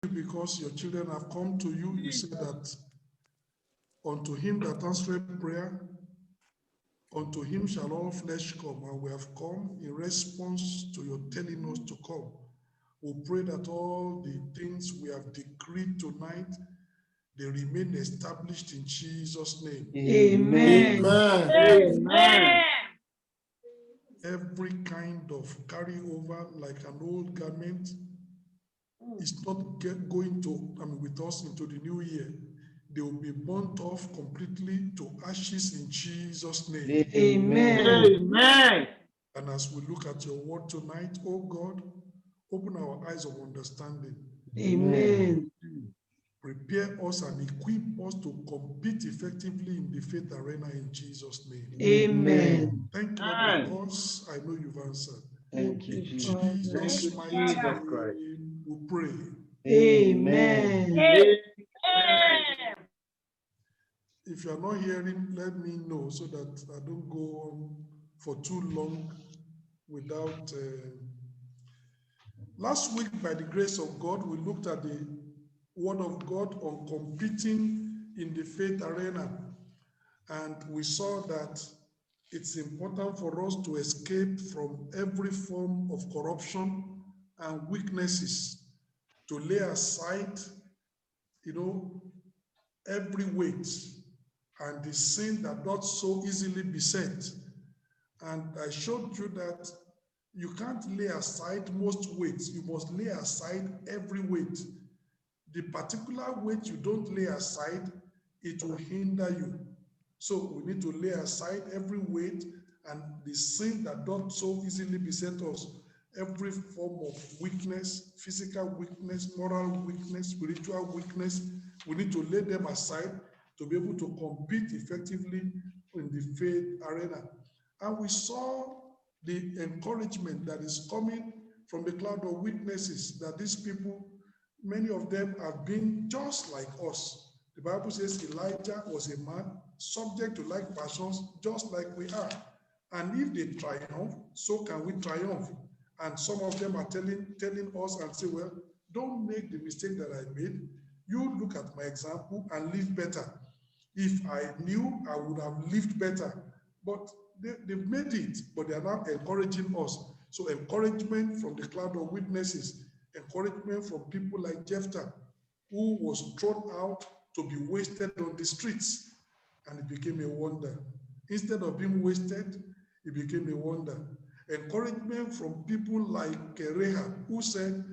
because your children have come to you. You say that unto him that answered prayer, unto him shall all flesh come, and we have come in response to your telling us to come. We pray that all the things we have decreed tonight, they remain established in Jesus' name. Amen. Amen. Every kind of carryover, like an old garment, is not going to, with us into the new year. They will be burnt off completely to ashes in Jesus' name. Amen. Amen. And as we look at your word tonight, oh God, open our eyes of understanding. Amen. Prepare us and equip us to compete effectively in the faith arena in Jesus' name. Amen. Thank you, Lord, because I know you've answered. Thank you, In Jesus. Jesus' mighty Jesus Christ. name, we pray. Amen. Amen. If you are not hearing, let me know so that I don't go on for too long without. Last week, by the grace of God, we looked at the Word of God on competing in the faith arena. And we saw that it's important for us to escape from every form of corruption and weaknesses, to lay aside, every weight and the sin that does so easily beset. And I showed you that you can't lay aside most weights. You must lay aside every weight. The particular weight you don't lay aside, it will hinder you. So we need to lay aside every weight and the sin that does so easily beset us. Every form of weakness, physical weakness, moral weakness, spiritual weakness, we need to lay them aside to be able to compete effectively in the faith arena. And we saw the encouragement that is coming from the cloud of witnesses, that these people, many of them have been just like us. The Bible says Elijah was a man subject to like passions, just like we are. And if they triumph, so can we triumph. And some of them are telling us and say, well, don't make the mistake that I made. You look at my example and live better. If I knew, I would have lived better. But they've made it, but they are now encouraging us. So encouragement from the cloud of witnesses, encouragement from people like Jephthah, who was thrown out to be wasted on the streets, and it became a wonder. Instead of being wasted, it became a wonder. Encouragement from people like Rahab, who said,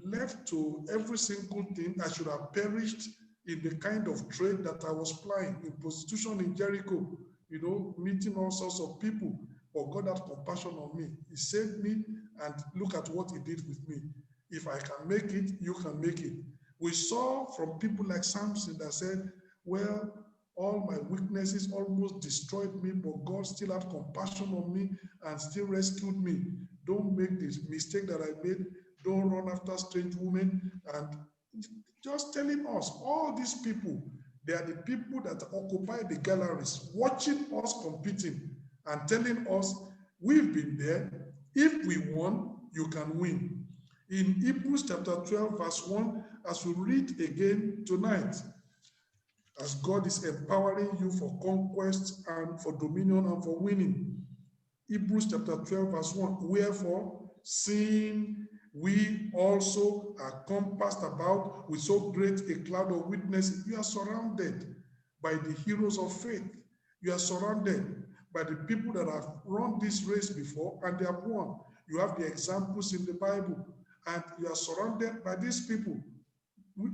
left to every single thing, I should have perished in the kind of trade that I was plying, in prostitution in Jericho, meeting all sorts of people. But God had compassion on me. He saved me, and look at what he did with me. If I can make it, you can make it. We saw from people like Samson that said, well, all my weaknesses almost destroyed me, but God still had compassion on me and still rescued me. Don't make this mistake that I made. Don't run after strange women. And just telling us, all these people, they are the people that occupy the galleries, watching us competing and telling us, we've been there. If we won, you can win. In Hebrews chapter 12, verse 1, as we read again tonight, as God is empowering you for conquest and for dominion and for winning. Hebrews chapter 12, verse 1, wherefore, seeing we also are compassed about with so great a cloud of witnesses, you are surrounded by the heroes of faith. You are surrounded by the people that have run this race before and they have won. You have the examples in the Bible, and you are surrounded by these people.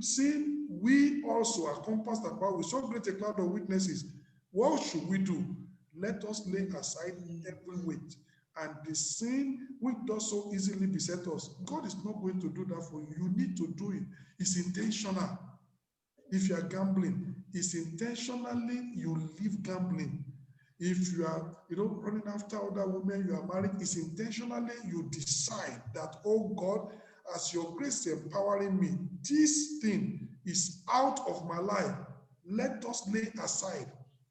See, we also are compassed about with so great a cloud of witnesses. What should we do? Let us lay aside every weight and the sin which does so easily beset us. God is not going to do that for you. You need to do it. It's intentional. If you are gambling, it's intentionally you leave gambling. If you are, running after other women, you are married, it's intentionally you decide that, oh God, as your grace is empowering me, this thing is out of my life. Let us lay aside.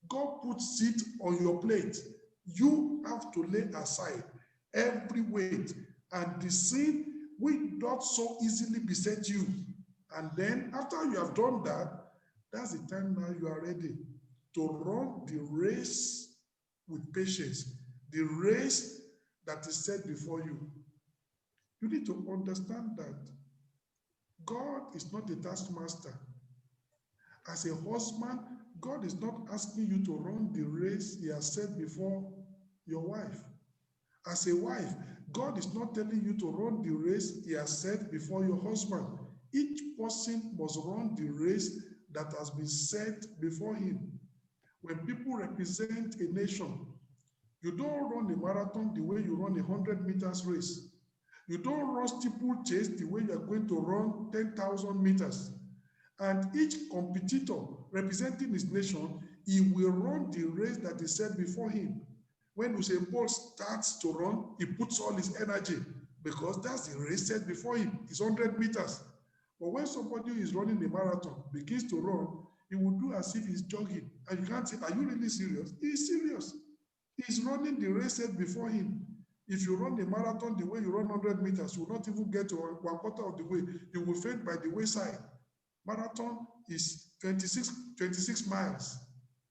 God puts it on your plate. You have to lay aside every weight and the sin which does so easily beset you. And then after you have done that, that's the time now you are ready to run the race with patience, the race that is set before you. You need to understand that God is not a taskmaster. As a husband, God is not asking you to run the race he has set before your wife. As a wife, God is not telling you to run the race he has set before your husband. Each person must run the race that has been set before him. When people represent a nation, you don't run a marathon the way you run a 100 meters race. You don't run steeplechase the way you are going to run 10,000 meters. And each competitor representing his nation, he will run the race that is set before him. When Usain Bolt starts to run, he puts all his energy because that's the race set before him. It's 100 meters. But when somebody is running a marathon, begins to run, he will do as if he's jogging. And you can't say, are you really serious? He's serious. He's running the race set before him. If you run a marathon the way you run 100 meters, you will not even get to one quarter of the way. You will faint by the wayside. Marathon is 26 miles.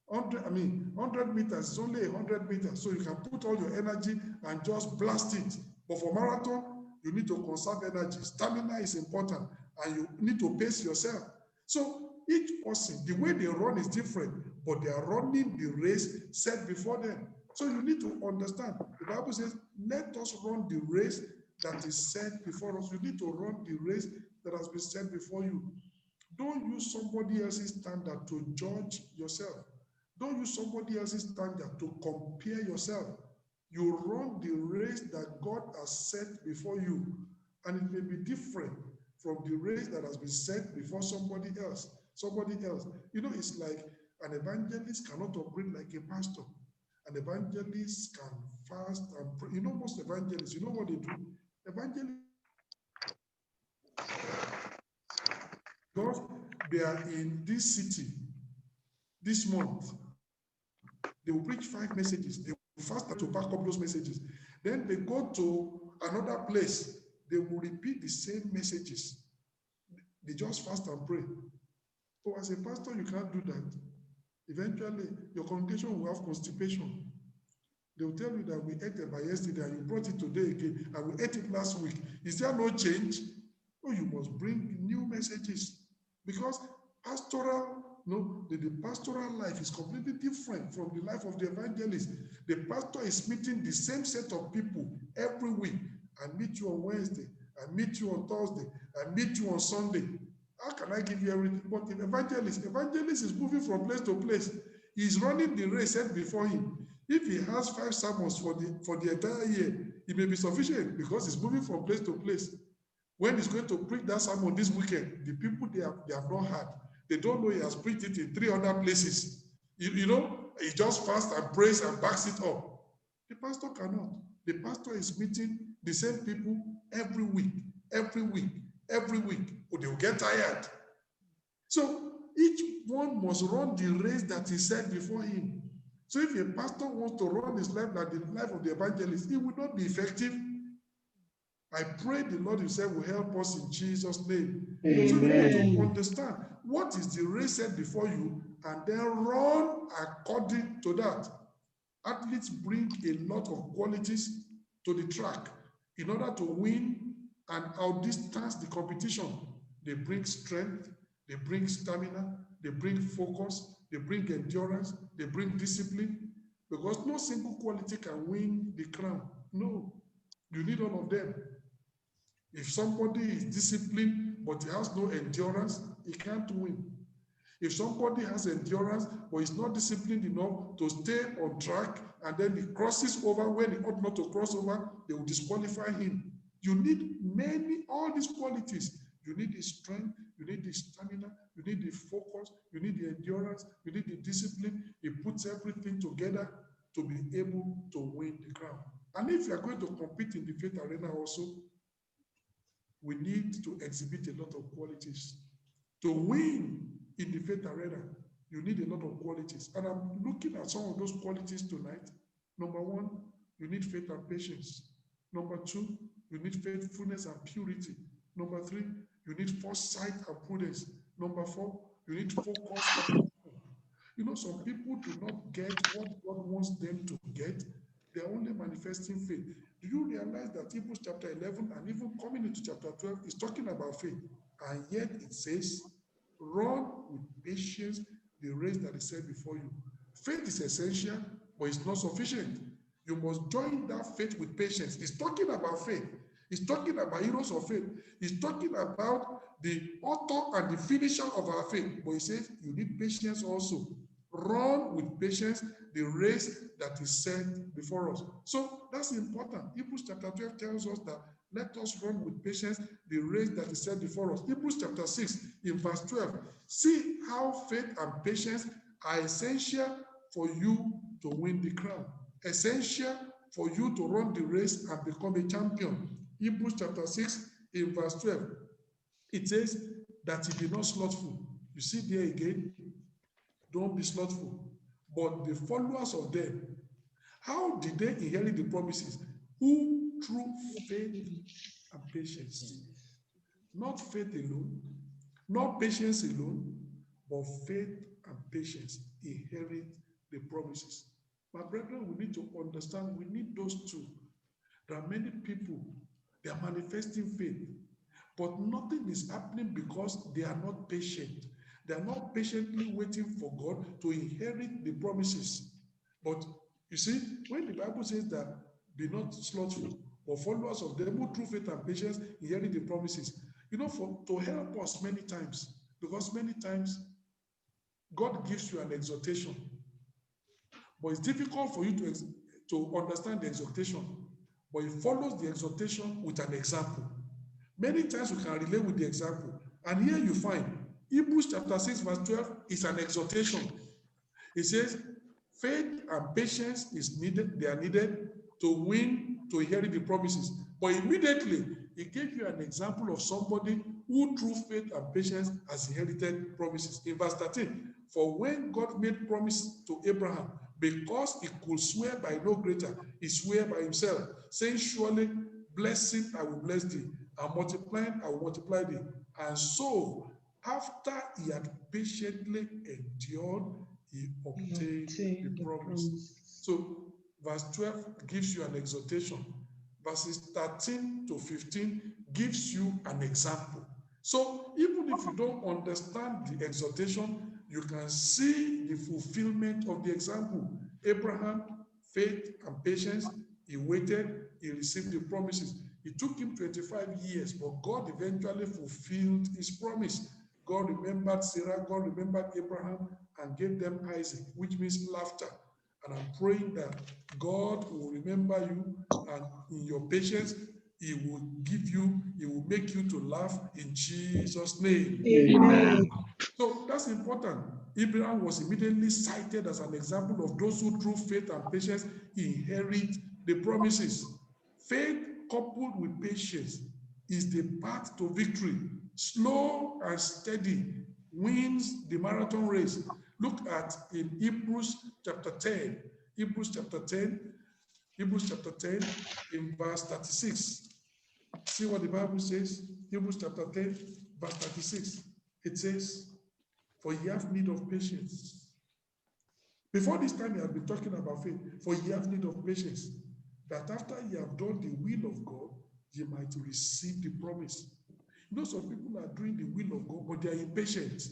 100 meters is only 100 meters. So you can put all your energy and just blast it. But for marathon, you need to conserve energy. Stamina is important and you need to pace yourself. So each person, the way they run is different, but they are running the race set before them. So you need to understand. The Bible says, let us run the race that is set before us. You need to run the race that has been set before you. Don't use somebody else's standard to judge yourself. Don't use somebody else's standard to compare yourself. You run the race that God has set before you, and it may be different from the race that has been set before somebody else. You know, it's like an evangelist cannot operate like a pastor. An evangelist can fast and pray. You know, most evangelists, you know what they do? Evangelists, because they are in this city this month, they will preach 5 messages. They will fast to back up those messages. Then they go to another place. They will repeat the same messages. They just fast and pray. So as a pastor, you can't do that. Eventually, your congregation will have constipation. They will tell you that we ate it by yesterday and you brought it today again and we ate it last week. Is there no change? Oh, you must bring new messages because the pastoral life is completely different from the life of the evangelist. The pastor is meeting the same set of people every week. I meet you on Wednesday, I meet you on Thursday, I meet you on Sunday. How can I give you everything? But the evangelist is moving from place to place. He's running the race set before him. If he has 5 sermons for the entire year, it may be sufficient because he's moving from place to place. When he's going to preach that sermon this weekend, the people they have not heard, they don't know he has preached it in 3 other places. You know, he just fasts and prays and backs it up. The pastor cannot. The pastor is meeting the same people every week. Or they will get tired. So each one must run the race that is set before him. So if a pastor wants to run his life like the life of the evangelist, it will not be effective. I pray the Lord himself will help us in Jesus' name. Amen. So you need to understand what is the race set before you and then run according to that. Athletes bring a lot of qualities to the track in order to win and outdistance the competition. They bring strength, they bring stamina, they bring focus, they bring endurance, they bring discipline, because no single quality can win the crown. No, you need all of them. If somebody is disciplined but he has no endurance, he can't win. If somebody has endurance but is not disciplined enough to stay on track and then he crosses over when he ought not to cross over, they will disqualify him. You need all these qualities. You need the strength, you need the stamina, you need the focus, you need the endurance, you need the discipline. It puts everything together to be able to win the crown. And if you are going to compete in the faith arena also, we need to exhibit a lot of qualities. To win in the faith arena, you need a lot of qualities. And I'm looking at some of those qualities tonight. Number 1, you need faith and patience. Number 2, you need faithfulness and purity. Number 3, you need foresight and prudence. Number 4, you need focus. You know, some people do not get what God wants them to get. They're only manifesting faith. Do you realize that Hebrews chapter 11 and even coming into chapter 12 is talking about faith? And yet it says, run with patience the race that is set before you. Faith is essential, but it's not sufficient. You must join that faith with patience. It's talking about faith. It's talking about heroes of faith. It's talking about the author and the finisher of our faith. But he says you need patience also. Run with patience the race that is set before us. So that's important. Hebrews chapter 12 tells us that let us run with patience the race that is set before us. Hebrews chapter 6 in verse 12. See how faith and patience are essential for you to win the crown. Essential for you to run the race and become a champion. Hebrews chapter 6 in verse 12. It says that he be not slothful. You see there again, don't be slothful. But the followers of them, how did they inherit the promises? Who through faith and patience. Not faith alone, not patience alone, but faith and patience inherit the promises. My brethren, we need to understand, we need those two. There are many people, they are manifesting faith, but nothing is happening because they are not patient. They are not patiently waiting for God to inherit the promises. But you see, when the Bible says that, be not slothful, but followers of them who through faith and patience inherit the promises, you know, to help us many times, because many times God gives you an exhortation, but it's difficult for you to understand the exhortation, but it follows the exhortation with an example. Many times we can relate with the example. And here you find Hebrews chapter 6 verse 12 is an exhortation. It says, faith and patience is needed, they are needed to win, to inherit the promises. But immediately, he gave you an example of somebody who through faith and patience has inherited promises. In verse 13, for when God made promise to Abraham, because he could swear by no greater, he swore by himself, saying, surely blessing I will bless thee, and multiplying I will multiply thee. And so, after he had patiently endured, he obtained the promise. So, verse 12 gives you an exhortation. Verses 13 to 15 gives you an example. So, even if you don't understand the exhortation, you can see the fulfillment of the example. Abraham, faith and patience, he waited, he received the promises. It took him 25 years, but God eventually fulfilled his promise. God remembered Sarah, God remembered Abraham, and gave them Isaac, which means laughter. And I'm praying that God will remember you, and in your patience, he will give you, he will make you to laugh in Jesus' name. Amen. So that's important. Abraham was immediately cited as an example of those who through faith and patience inherit the promises. Faith coupled with patience is the path to victory. Slow and steady wins the marathon race. Look at in Hebrews chapter 10. Hebrews chapter 10 in verse 36. See what the Bible says? Hebrews chapter 10, verse 36. It says, for ye have need of patience. Before this time, he had been talking about faith. For ye have need of patience, that after ye have done the will of God, ye might receive the promise. You know, some people are doing the will of God, but they are impatient.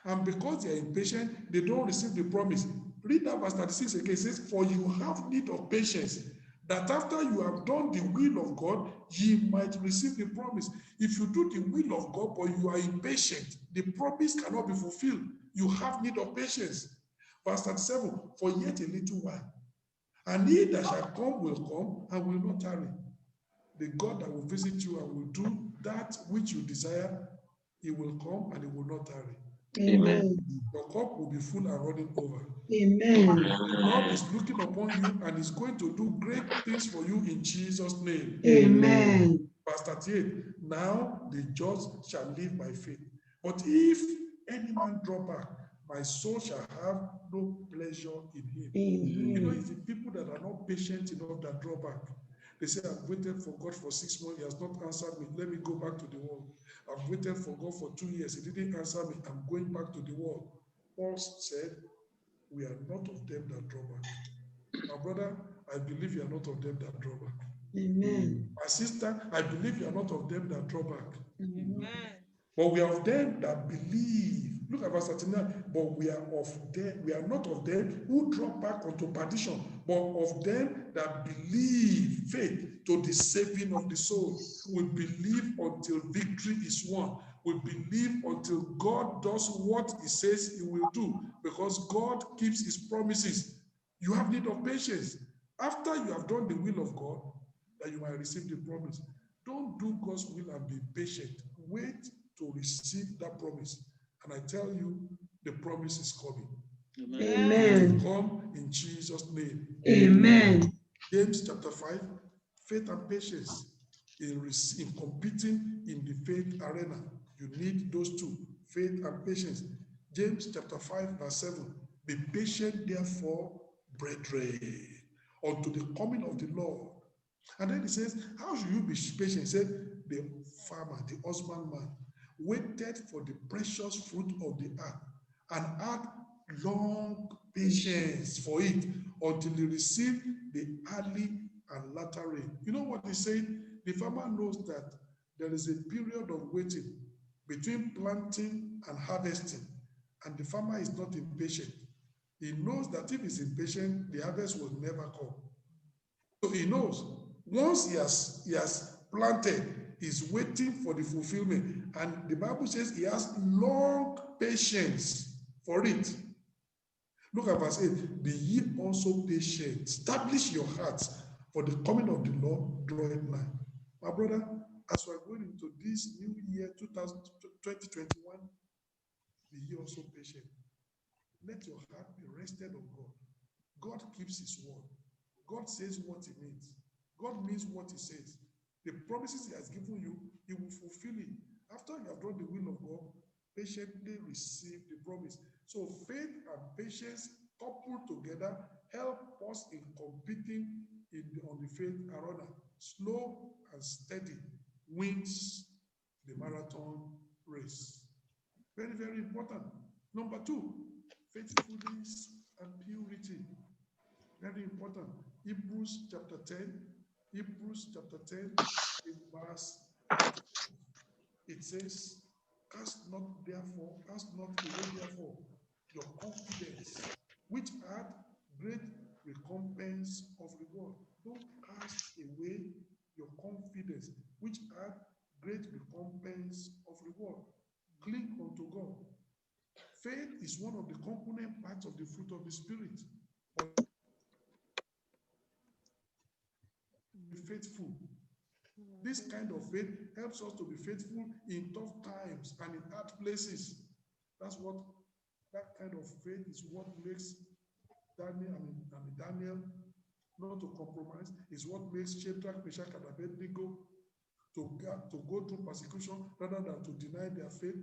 And because they are impatient, they don't receive the promise. Read that verse 36 again. It says, for you have need of patience, that after you have done the will of God, ye might receive the promise. If you do the will of God, but you are impatient, the promise cannot be fulfilled. You have need of patience. Verse 37, for yet a little while, and he that shall come will come and will not tarry. The God that will visit you and will do that which you desire, he will come and he will not tarry. Amen. Your cup will be full and running over. Amen. The Lord is looking upon you and is going to do great things for you in Jesus' name. Amen. Verse 38, now the just shall live by faith. But if any man draw back, my soul shall have no pleasure in him. You know, it's the people that are not patient enough that draw back. They say, I've waited for God for 6 months. He has not answered me. Let me go back to the world. I've waited for God for 2 years. He didn't answer me. I'm going back to the world. Paul said, we are not of them that draw back. My brother, I believe you are not of them that draw back. Amen. My sister, I believe you are not of them that draw back. Amen. But we are of them that believe. Look at verse 39. But we are of them, we are not of them who draw back unto perdition, but of them that believe, faith to the saving of the soul. We believe until victory is won. We believe until God does what he says he will do, because God keeps his promises. You have need of patience. After you have done the will of God, that you might receive the promise. Don't do God's will and be patient. Wait to receive that promise. And I tell you, the promise is coming. Amen. It will come in Jesus' name. Amen. James chapter 5, faith and patience in competing in the faith arena. You need those two, faith and patience. James chapter 5, verse 7. Be patient, therefore, brethren, unto the coming of the Lord. And then he says, how should you be patient? He said, the farmer, the husbandman, waited for the precious fruit of the earth and had long patience for it until he received the early and latter rain. You know what he's saying? The farmer knows that there is a period of waiting between planting and harvesting, and the farmer is not impatient. He knows that if he's impatient, the harvest will never come. So he knows once he has planted, he's waiting for the fulfillment. And the Bible says he has long patience for it. Look at verse 8. Be ye also patient. Establish your hearts, for the coming of the Lord draweth nigh. My brother, as we are going into this new year, 2021, be ye also patient. Let your heart be rested on God. God keeps his word. God says what he means. God means what he says. The promises he has given you, he will fulfill it. After you have done the will of God, patiently receive the promise. So faith and patience coupled together help us in competing on the faith arena. Slow and steady wins the marathon race. Very, very important. Number 2, faithfulness and purity. Very important. Hebrews chapter 10, in verse 10, it says, cast not away therefore your confidence, which had great recompense of reward. Don't cast away your confidence, which had great recompense of reward. Cling unto God. Faith is one of the component parts of the fruit of the Spirit. Be faithful. This kind of faith helps us to be faithful in tough times and in hard places. That kind of faith is what makes Daniel not to compromise, is what makes Shadrach, Meshach, and Abednego to go through persecution rather than to deny their faith.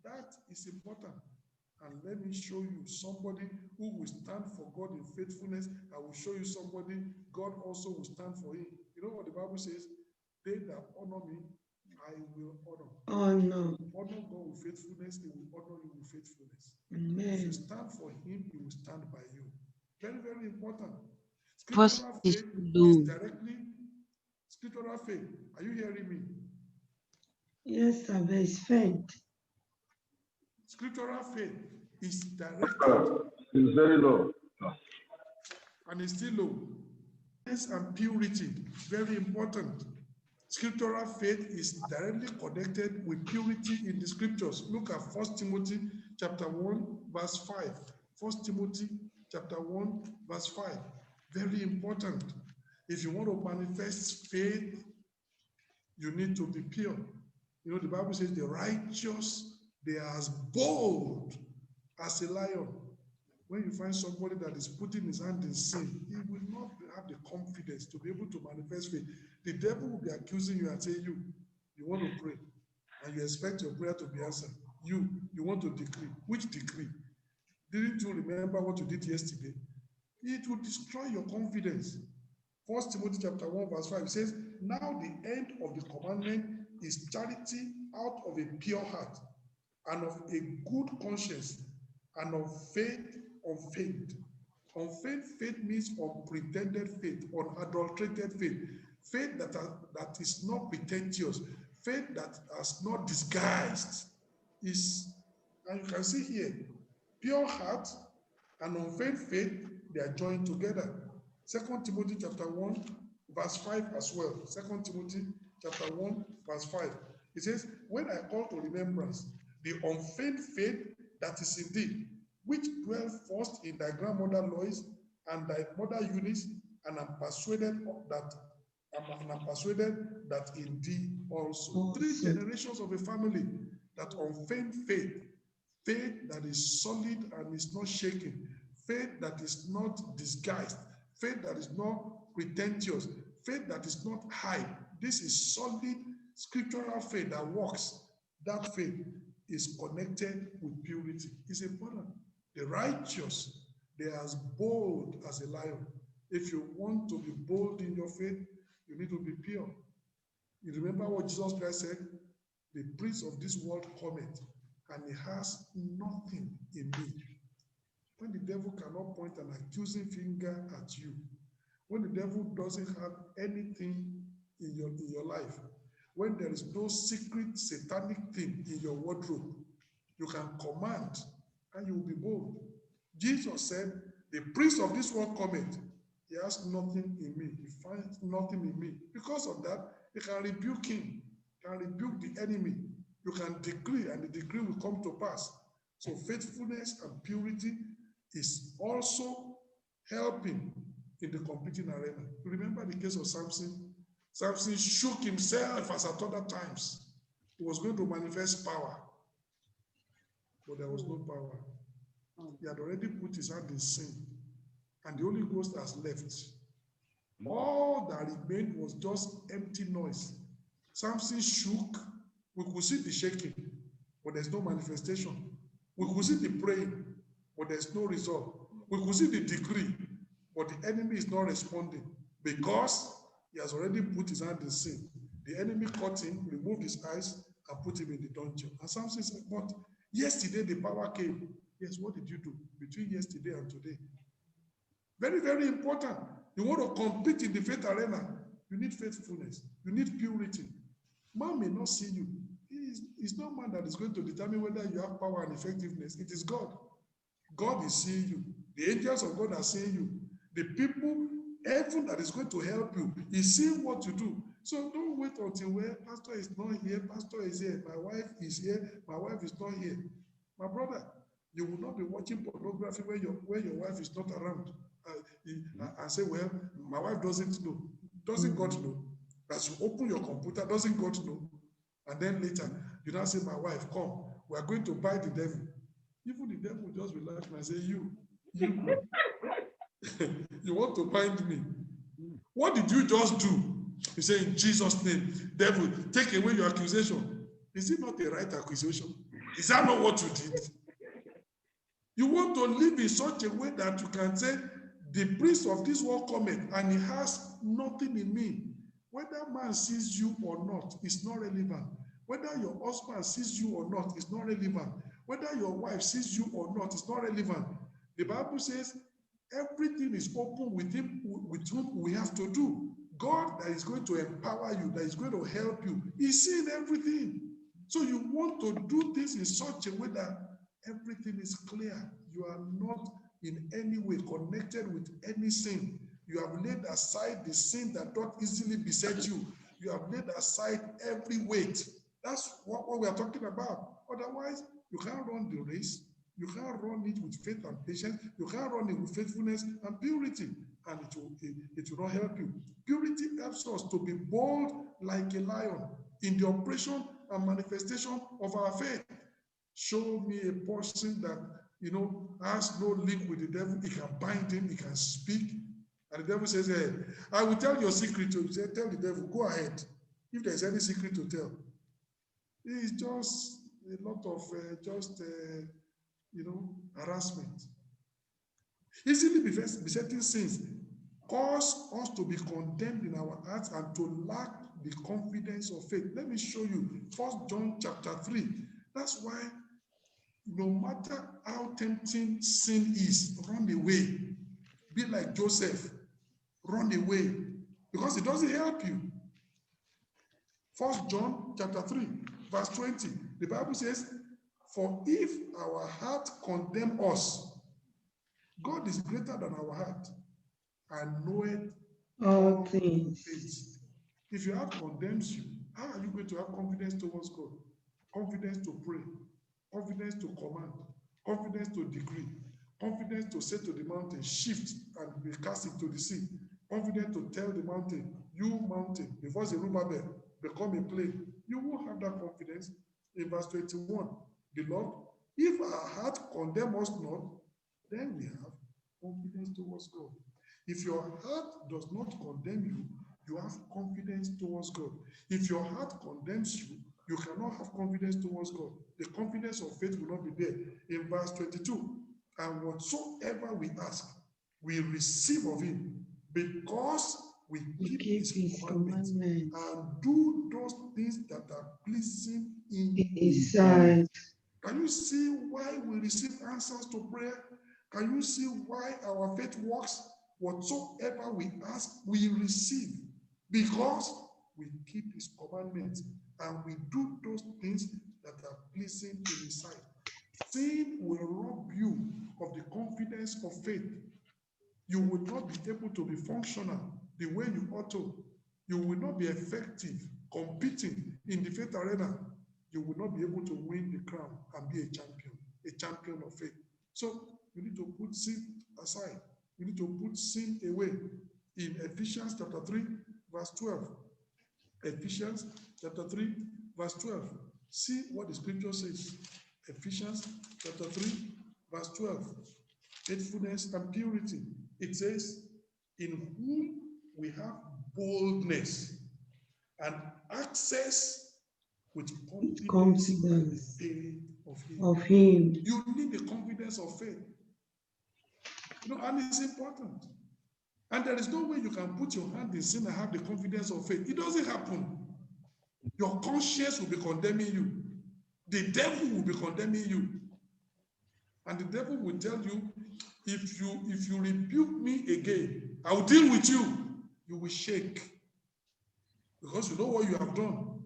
That is important. And let me show you somebody who will stand for God in faithfulness. I will show you somebody God also will stand for him. You know what the Bible says? They that honor me, I will honor. Honor. Honor God with faithfulness, he will honor you with faithfulness. Amen. If you stand for him, he will stand by you. Very, very important. First Scriptural is faith low. is directly, scriptural faith. Are you hearing me? Yes, sir, there is faith. Scriptural faith is directed It's very low. and it's still low. Yes, and purity, very important. Scriptural faith is directly connected with purity in the scriptures. Look at 1 Timothy chapter 1, verse 5. 1 Timothy chapter 1, verse 5. Very important. If you want to manifest faith, you need to be pure. You know, the Bible says the righteous, they are as bold as a lion. When you find somebody that is putting his hand in sin, he will not have the confidence to be able to manifest faith. The devil will be accusing you and saying, you want to pray, and you expect your prayer to be answered. You want to decree. Which decree? Didn't you remember what you did yesterday? It will destroy your confidence. 1 Timothy chapter 1, verse 5, it says, now the end of the commandment is charity out of a pure heart and of a good conscience and of faith unfeigned. Unfeigned faith means unpretended faith, unadulterated faith, faith that is not pretentious, faith that has not disguised. And you can see here, pure heart and unfeigned faith, they are joined together. 2 Timothy chapter 1, verse 5 as well. 2 Timothy chapter 1, verse 5. It says, when I call to remembrance the unfeigned faith that is in thee, which dwell first in thy grandmother Lois and thy mother Eunice, and I'm persuaded that in thee also. 3 generations of a family, that unfeigned faith, faith that is solid and is not shaken, faith that is not disguised, faith that is not pretentious, faith that is not hype. This is solid scriptural faith that works. That faith is connected with purity. It's important. The righteous, they are as bold as a lion. If you want to be bold in your faith, you need to be pure. You remember what Jesus Christ said? The prince of this world cometh, and he has nothing in me. When the devil cannot point an accusing finger at you, when the devil doesn't have anything in your life, when there is no secret satanic thing in your wardrobe, you can command and you will be bold. Jesus said, the prince of this world cometh, he has nothing in me, he finds nothing in me. Because of that, you can rebuke him, you can rebuke the enemy, you can decree, and the decree will come to pass. So faithfulness and purity is also helping in the competing arena. Remember the case of Samson? Samson shook himself as at other times. He was going to manifest power, but there was no power. He had already put his hand in sin, and the Holy Ghost has left. All that remained was just empty noise. Samson shook. We could see the shaking, but there's no manifestation. We could see the praying, but there's no result. We could see the decree, but the enemy is not responding because he has already put his hand in sin. The enemy caught him, removed his eyes, and put him in the dungeon. And Samson said, but yesterday the power came. Yes, what did you do between yesterday and today? Very, very important. You want to compete in the faith arena, you need faithfulness. You need purity. Man may not see you. It's not man that is going to determine whether you have power and effectiveness. It is God. God is seeing you. The angels of God are seeing you. The people, heaven that is going to help you, is seeing what you do. So don't wait until where pastor is not here, pastor is here, my wife is here, my wife is not here. My brother, you will not be watching pornography where your wife is not around. And say, well, my wife doesn't know. Doesn't God know? As you open your computer, doesn't God know? And then later, you now say, my wife, come, we are going to bind the devil. Even the devil will just be laughing and say, you want to bind me? What did you just do? You say, in Jesus' name, devil, take away your accusation. Is it not a right accusation? Is that not what you did? You want to live in such a way that you can say, the prince of this world cometh, and he has nothing in me. Whether man sees you or not, it's not relevant. Whether your husband sees you or not, it's not relevant. Whether your wife sees you or not, it's not relevant. The Bible says everything is open with him, with whom we have to do. God that is going to empower you, that is going to help you, is seeing everything. So you want to do this in such a way that everything is clear. You are not in any way connected with any sin. You have laid aside the sin that doth easily beset you. You have laid aside every weight. That's what we are talking about. Otherwise, you can't run the race. You can't run it with faith and patience. You can't run it with faithfulness and purity. And it will not help you. Purity helps us to be bold like a lion in the operation and manifestation of our faith. Show me a person that, has no link with the devil. He can bind him. He can speak. And the devil says, hey, I will tell your secret to say, tell the devil, go ahead. If there's any secret to tell. It's just a lot of harassment. Easily besetting sins cause us to be condemned in our hearts and to lack the confidence of faith. Let me show you 1 John chapter 3. That's why no matter how tempting sin is, run away. Be like Joseph, run away, because it doesn't help you. 1 John chapter 3, verse 20. The Bible says, for if our heart condemn us, God is greater than our heart and knoweth All things. things. If your heart condemns you, how are you going to have confidence towards God? Confidence to pray, confidence to command, confidence to decree, confidence to say to the mountain, shift and be cast into the sea, confidence to tell the mountain, you mountain, before Zerubbabel, become a plain. You won't have that confidence. In verse 21, beloved, if our heart condemn us not, then we have confidence towards God. If your heart does not condemn you, you have confidence towards God. If your heart condemns you, you cannot have confidence towards God. The confidence of faith will not be there. In verse 22, and whatsoever we ask, we receive of him, because we We keep keep his his commandments commandments and do those things that are pleasing in in his his sight. Can you see why we receive answers to prayer? Can you see why our faith works? Whatsoever we ask, we receive, because we keep his commandments and we do those things that are pleasing in his sight. Sin will rob you of the confidence of faith. You will not be able to be functional the way you ought to. You will not be effective competing in the faith arena. You will not be able to win the crown and be a champion of faith. So you need to put sin aside. You need to put sin away. In Ephesians chapter 3, verse 12. Ephesians chapter 3, verse 12. See what the scripture says. Ephesians chapter 3, verse 12. Faithfulness and purity. It says, in whom we have boldness and access with confidence by the faith of him. You need the confidence of faith. You know, and it's important. And there is no way you can put your hand in sin and have the confidence of faith. It doesn't happen. Your conscience will be condemning you. The devil will be condemning you. And the devil will tell you, if you rebuke me again, I will deal with you. You will shake. Because you know what you have done.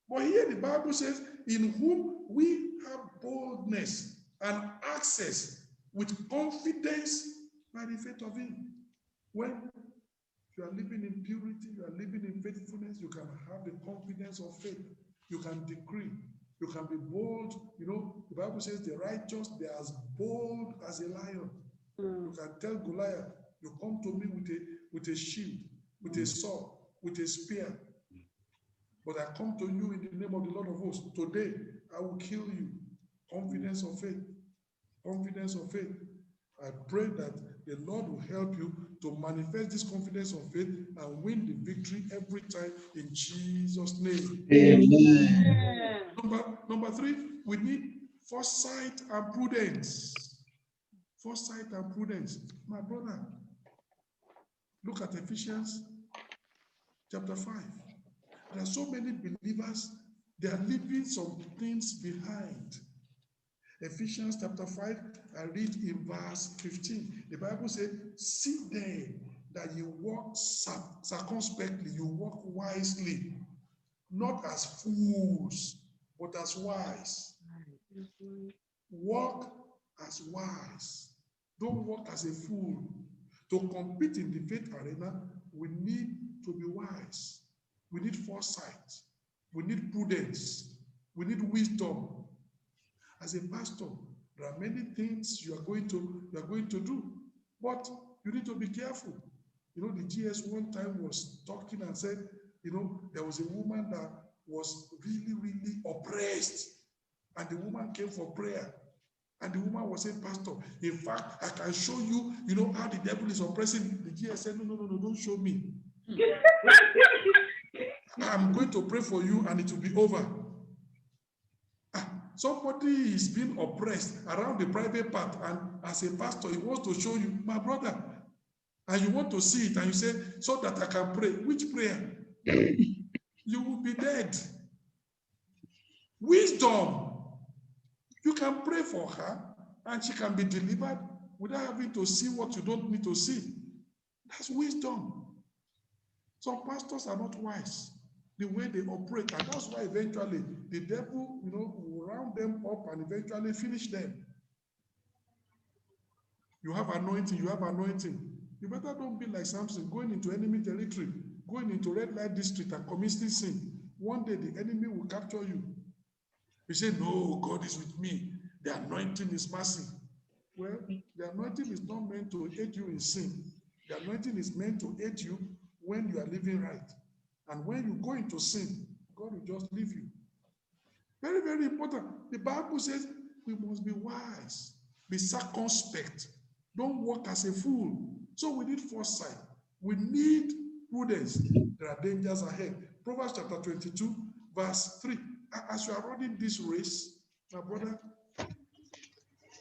But here the Bible says, in whom we have boldness and access with confidence by the faith of him. When you are living in purity, you are living in faithfulness, you can have the confidence of faith. You can decree. You can be bold. You know, the Bible says the righteous, they are as bold as a lion. You can tell Goliath, you come to me with a shield, with a sword, with a spear. But I come to you in the name of the Lord of hosts. Today, I will kill you. Confidence of faith. Confidence of faith. I pray that the Lord will help you to manifest this confidence of faith and win the victory every time in Jesus' name. Amen. Number 3, we need foresight and prudence. Foresight and prudence. My brother, look at Ephesians chapter 5. There are so many believers, they are leaving some things behind. Ephesians chapter 5, I read in verse 15. The Bible says, see then that you walk circumspectly, you walk wisely, not as fools, but as wise. Walk as wise. Don't walk as a fool. To compete in the faith arena, we need to be wise. We need foresight. We need prudence. We need wisdom. As a pastor, there are many things you are going to do, but you need to be careful. You know, the GS one time was talking and said, you know, there was a woman that was really, really oppressed, and the woman came for prayer. And the woman was saying, Pastor, in fact, I can show you, you know, how the devil is oppressing. The GS said, no, don't show me. I'm going to pray for you and it will be over. Somebody is being oppressed around the private part, and as a pastor, he wants to show you, my brother, and you want to see it, and you say, so that I can pray. Which prayer? You will be dead. Wisdom. You can pray for her, and she can be delivered without having to see what you don't need to see. That's wisdom. Some pastors are not wise the way they operate, and that's why eventually the devil, will round them up and eventually finish them. You have anointing, you have anointing. You better don't be like Samson, going into enemy territory, going into red light district and committing sin. One day the enemy will capture you. You say, no, God is with me. The anointing is massive. Well, the anointing is not meant to aid you in sin. The anointing is meant to aid you when you are living right. And when you go into sin, God will just leave you. Very, very important. The Bible says we must be wise, be circumspect. Don't walk as a fool. So we need foresight. We need prudence. There are dangers ahead. Proverbs chapter 22, verse 3. As you are running this race, my brother,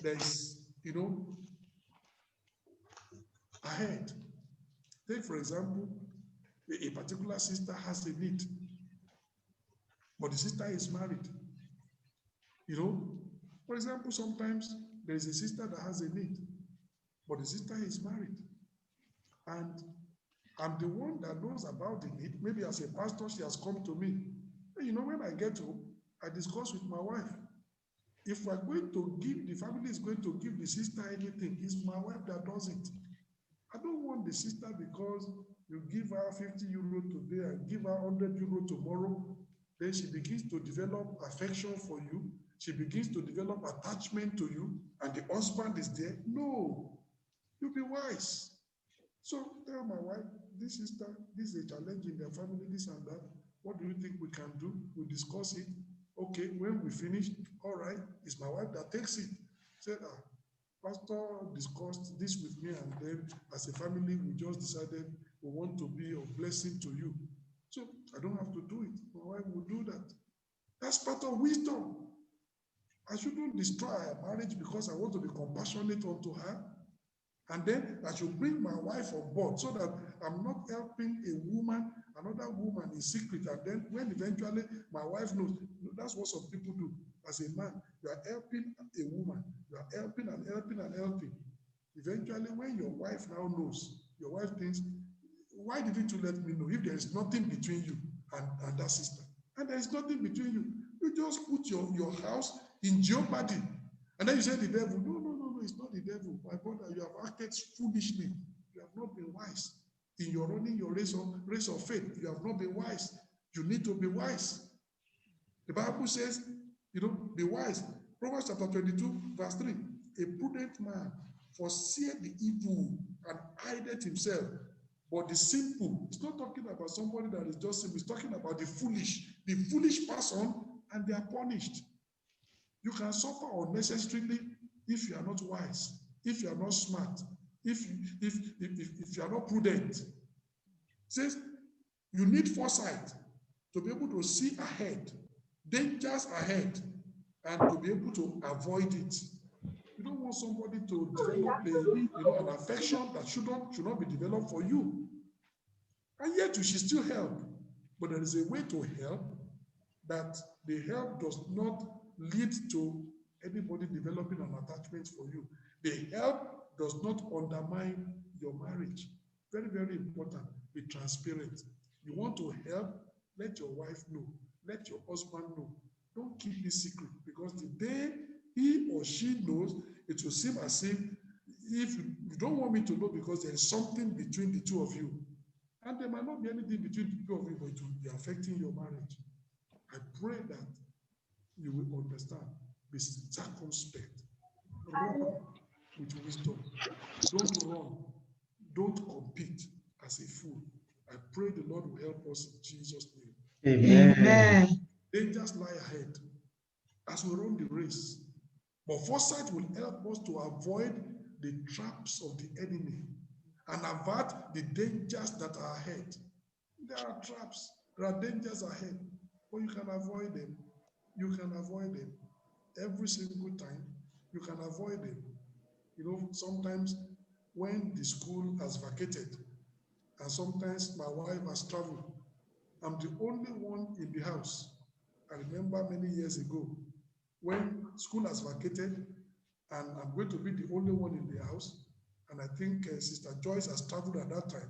there is, ahead. Take, for example, a particular sister has a need, but the sister is married. For example, sometimes there is a sister that has a need, but the sister is married. And I'm the one that knows about the need. Maybe as a pastor, she has come to me. When I get home, I discuss with my wife. If we're going to give, the family is going to give the sister anything, it's my wife that does it. I don't want the sister because you give her 50 euro today and give her 100 euro tomorrow, then she begins to develop affection for you. She begins to develop attachment to you, and the husband is there. No, you be wise. So tell my wife, this sister, this is a challenge in their family, this and that. What do you think we can do? We discuss it. Okay, when we finish, all right, it's my wife that takes it. Said, Pastor discussed this with me, and then as a family, we just decided we want to be of blessing to you. So I don't have to do it. My wife will do that. That's part of wisdom. I shouldn't destroy our marriage because I want to be compassionate unto her. And then I should bring my wife on board so that I'm not helping another woman in secret. And then when eventually my wife knows, that's what some people do. As a man, you are helping a woman. You are helping and helping and helping. Eventually, when your wife now knows, your wife thinks, why didn't you let me know if there is nothing between you and that sister? And there is nothing between you. You just put your house in jeopardy. And then you say the devil, no, it's not the devil. My brother, you have acted foolishly. You have not been wise. In your running your race of faith, you have not been wise. You need to be wise. The Bible says, be wise. Proverbs chapter 22, verse 3. A prudent man foreseeth the evil and hideth himself. But the simple, it's not talking about somebody that is just simple. It's talking about the foolish person, and they are punished. You can suffer unnecessarily if you are not wise, if you are not smart, if you are not prudent. It says you need foresight to be able to see ahead, dangers ahead, and to be able to avoid it. You don't want somebody to develop an affection that should not be developed for you. And yet you should still help. But there is a way to help that the help does not lead to anybody developing an attachment for you. The help does not undermine your marriage. Very, very important. Be transparent. You want to help, let your wife know. Let your husband know. Don't keep this secret, because the day he or she knows, it will seem as if you don't want me to know because there is something between the two of you. And there might not be anything between the two of you, but it will be affecting your marriage. I pray that you will understand. Be circumspect. Run with wisdom. Don't run. Don't compete as a fool. I pray the Lord will help us in Jesus' name. Amen. Dangers lie ahead as we run the race. But foresight will help us to avoid the traps of the enemy and avert the dangers that are ahead. There are traps, there are dangers ahead, but you can avoid them. You can avoid them every single time. You can avoid them. Sometimes when the school has vacated, and sometimes my wife has traveled, I'm the only one in the house. I remember many years ago when school has vacated and I'm going to be the only one in the house. And I think Sister Joyce has traveled at that time.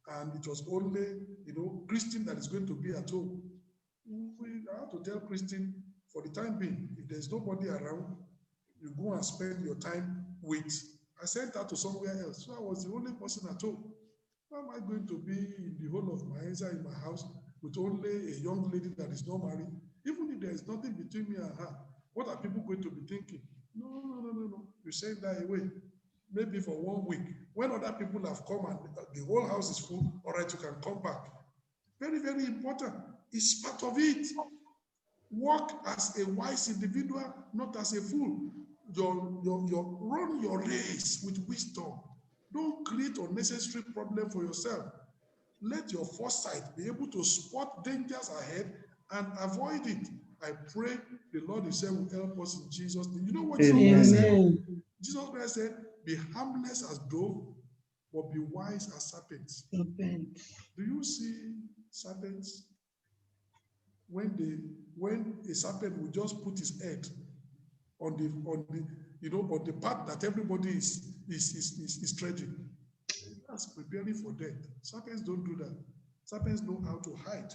And it was only, Christine that is going to be at home. I have to tell Christine, for the time being, if there's nobody around, you go and spend your time with. I sent her to somewhere else. So I was the only person at home. How am I going to be in the whole of Maenza in my house with only a young lady that is not married? Even if there is nothing between me and her, what are people going to be thinking? No. You send that away. Maybe for 1 week. When other people have come and the whole house is full, all right, you can come back. Very, very important. It's part of it. Walk as a wise individual, not as a fool. Run your race with wisdom. Don't create unnecessary problem for yourself. Let your foresight be able to spot dangers ahead and avoid it. I pray the Lord himself will help us in Jesus' name. You know what Jesus Christ said? Amen. Jesus Christ said, be harmless as dove, but be wise as serpents. Serpent. Do you see serpents? When a serpent will just put his head on the path that everybody is treading, that's preparing for death. Serpents don't do that. Serpents know how to hide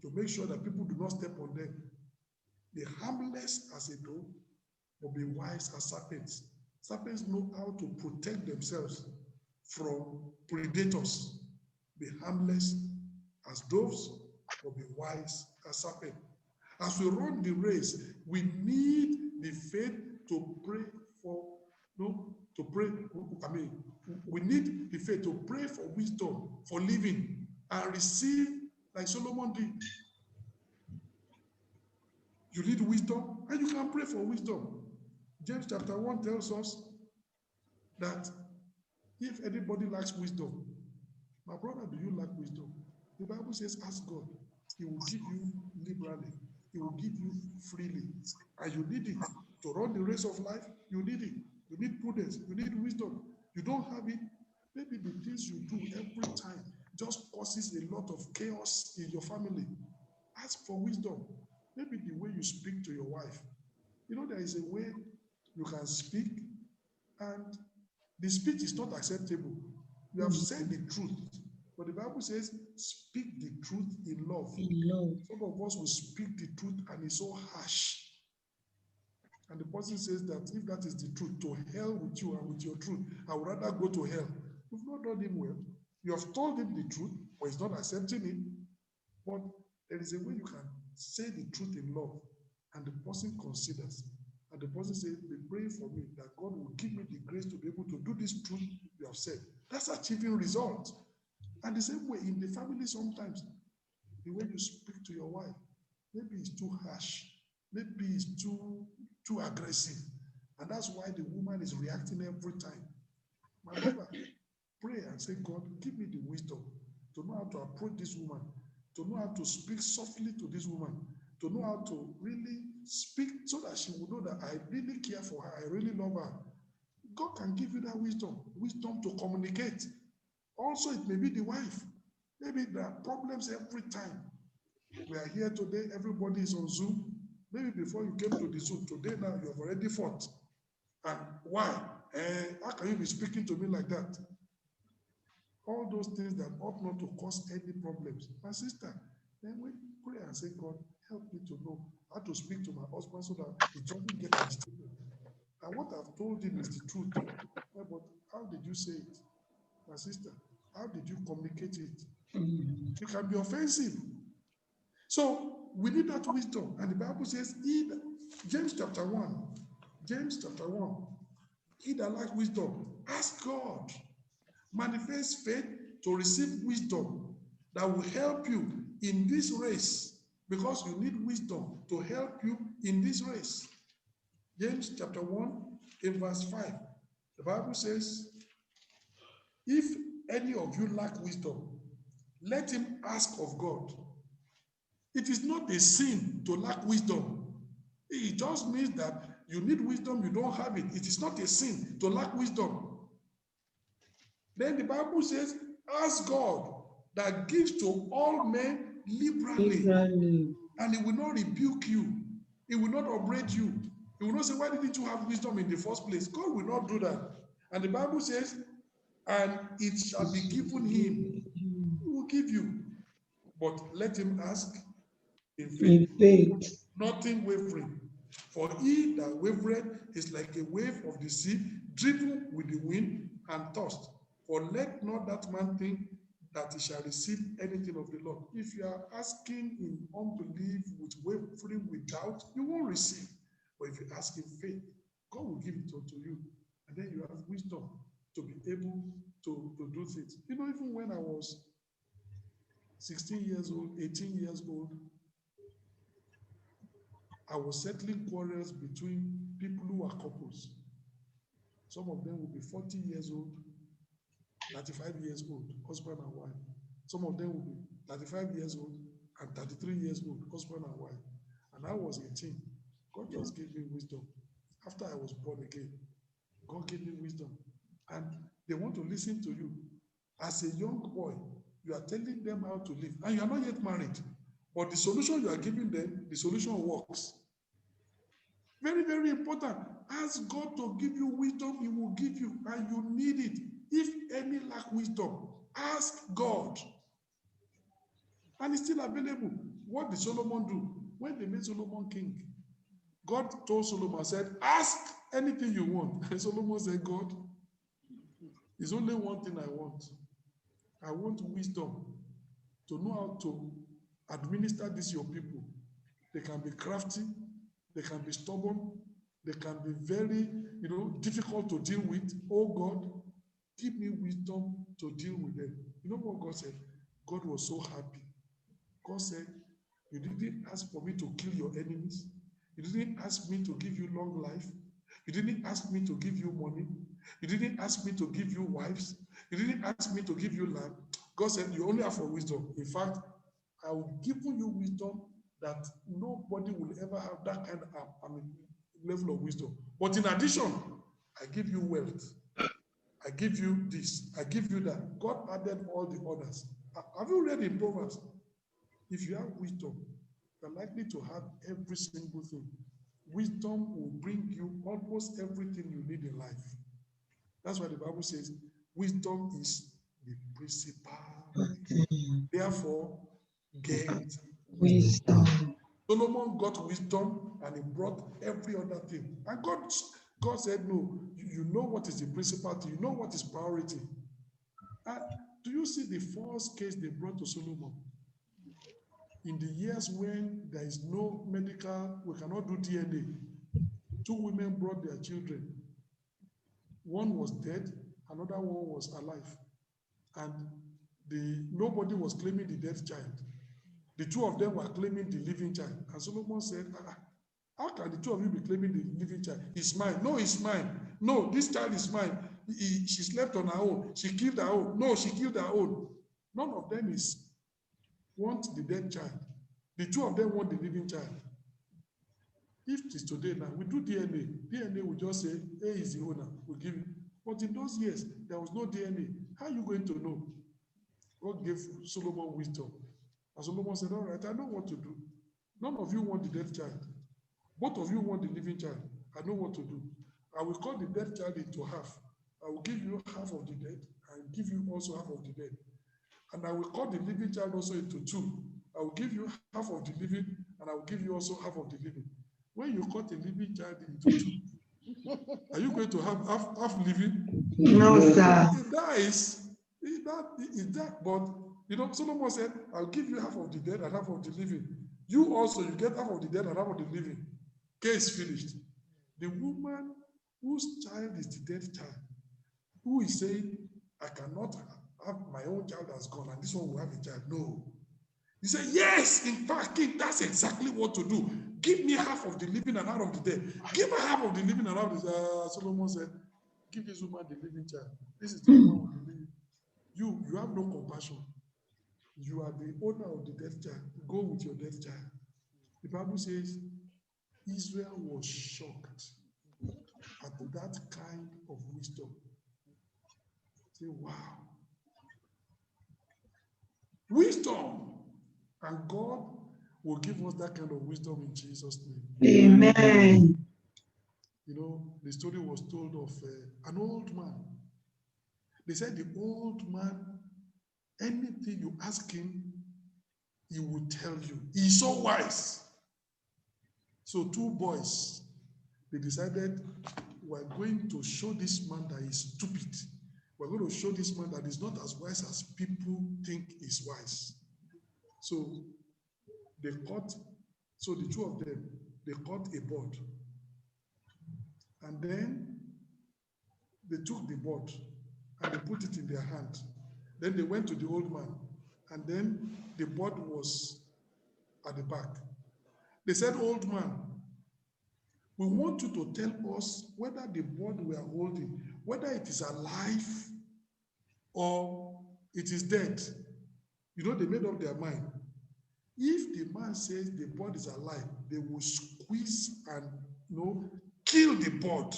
to make sure that people do not step on them. Be harmless as a dove, but be wise as serpents. Serpents know how to protect themselves from predators. Be harmless as doves, but be wise as serpents. As we run the race, we need the faith to pray for, we need the faith to pray for wisdom, for living, and receive like Solomon did. You need wisdom, and you can pray for wisdom. James chapter 1 tells us that if anybody lacks wisdom, my brother, do you lack wisdom? The Bible says, ask God. He will give you liberally. He will give you freely. And you need it. To run the race of life, you need it. You need prudence. You need wisdom. You don't have it. Maybe the things you do every time just causes a lot of chaos in your family. Ask for wisdom. Maybe the way you speak to your wife. There is a way you can speak and the speech is not acceptable. You have said the truth, but the Bible says, speak the truth in love. In love. Some of us will speak the truth and it's so harsh. And the person says that if that is the truth, to hell with you and with your truth, I would rather go to hell. You've not done him well. You have told him the truth, but he's not accepting it. But there is a way you can say the truth in love, and the person considers. And the person says, be praying for me that God will give me the grace to be able to do this truth you have said. That's achieving results. And the same way in the family, sometimes the way you speak to your wife, maybe it's too harsh, maybe it's too aggressive. And that's why the woman is reacting every time. My brother, pray and say, God, give me the wisdom to know how to approach this woman, to know how to speak softly to this woman, to know how to really speak so that she will know that I really care for her, I really love her. God can give you that wisdom to communicate. Also, it may be the wife. Maybe there are problems every time. We are here today, everybody is on Zoom. Maybe before you came to the Zoom, today now you have already fought. And why? How can you be speaking to me like that? All those things that ought not to cause any problems. My sister, then we pray and say, God, help me to know how to speak to my husband so that he doesn't get agitated. And what I've told him is the truth. Yeah, but how did you say it? My sister, how did you communicate it? It can be offensive. So we need that wisdom. And the Bible says, James chapter 1, he that lacks wisdom, ask God. Manifest faith to receive wisdom that will help you in this race, because you need wisdom to help you in this race. James chapter 1 in verse 5, the Bible says, if any of you lack wisdom, let him ask of God. It is not a sin to lack wisdom. It just means that you need wisdom, you don't have it. It is not a sin to lack wisdom. Then the Bible says, ask God that gives to all men liberally, Liberally. and he will not rebuke you. He will not upbraid you. He will not say, why didn't you have wisdom in the first place? God will not do that. And the Bible says, and it shall be given him. He will give you. But let him ask in faith, In faith. nothing wavering. For he that wavereth is like a wave of the sea, driven with the wind and tossed. For let not that man think that he shall receive anything of the Lord. If you are asking in unbelief, with wavering, with doubt, you won't receive. But if you ask in faith, God will give it unto you. And then you have wisdom to be able to do things. You know, even when I was 16 years old, 18 years old, I was settling quarrels between people who are couples. Some of them will be 40 years old, 35 years old, husband and wife. Some of them will be 35 years old and 33 years old, husband and wife. And I was 18. God just gave me wisdom. After I was born again, God gave me wisdom. And they want to listen to you. As a young boy, you are telling them how to live. And you are not yet married. But the solution you are giving them, the solution works. Very, very important. Ask God to give you wisdom, he will give you, and you need it. If any lack wisdom, ask God. And it's still available. What did Solomon do? When they made Solomon king, God told Solomon, said, ask anything you want. And Solomon said, God, there's only one thing I want. I want wisdom to know how to administer this your people. They can be crafty, they can be stubborn, they can be very, difficult to deal with. Oh God, give me wisdom to deal with them. You know what God said? God was so happy. God said, you didn't ask for me to kill your enemies. You didn't ask me to give you long life. You didn't ask me to give you money. You didn't ask me to give you wives. You didn't ask me to give you land. God said, you only ask for wisdom. In fact, I will give you wisdom that nobody will ever have that kind of level of wisdom. But in addition, I give you wealth. I give you this. I give you that. God added all the others. Have you read in Proverbs? If you have wisdom, you're likely to have every single thing. Wisdom will bring you almost everything you need in life. That's why the Bible says wisdom is the principal. Therefore, get wisdom. Solomon got wisdom and he brought every other thing. And God said, no, you know what is the principal thing, you know what is priority. Do you see the first case they brought to Solomon? In the years when there is no medical, we cannot do DNA, 2 women brought their children. One was dead, another one was alive. And nobody was claiming the dead child. The 2 of them were claiming the living child. And Solomon said, how can the 2 of you be claiming the living child? It's mine. No, it's mine. No, this child is mine. She slept on her own. She killed her own. No, she killed her own. None of them want the dead child. The 2 of them want the living child. If it's today now, we do DNA. DNA will just say, A is the owner. We'll give it. But in those years, there was no DNA. How are you going to know? God gave Solomon wisdom. And Solomon said, all right, I know what to do. None of you want the dead child. Both of you want the living child. I know what to do. I will cut the dead child into half. I will give you half of the dead and give you also half of the dead. And I will cut the living child also into 2. I will give you half of the living and I will give you also half of the living. When you cut a living child into 2, are you going to have half living? No, sir. It dies. But Solomon said, I'll give you half of the dead and half of the living. You also, you get half of the dead and half of the living. Case finished. The woman whose child is the dead child, who is saying, I cannot have my own child has gone and this one will have a child. No. He said, yes, in fact, King, that's exactly what to do. Give me half of the living and half of the dead. Give her half of the living and half of the dead. Solomon said, give this woman the living child. This is the woman with the living. You have no compassion. You are the owner of the dead child. Go with your dead child. The Bible says, Israel was shocked at that kind of wisdom. Say, wow. Wisdom. And God will give us that kind of wisdom in Jesus' name. Amen. You know, the story was told of an old man. They said the old man, anything you ask him, he will tell you. He's so wise. So two boys, they decided, we're going to show this man that he's stupid. We're going to show this man that he's not as wise as people think he's wise. So they caught, so the two of them, they caught a board. And then they took the board and they put it in their hand. Then they went to the old man, and then the board was at the back. They said, old man, we want you to tell us whether the board we are holding, whether it is alive or it is dead. You know, they made up their mind. If the man says the board is alive, they will squeeze and, you know, kill the board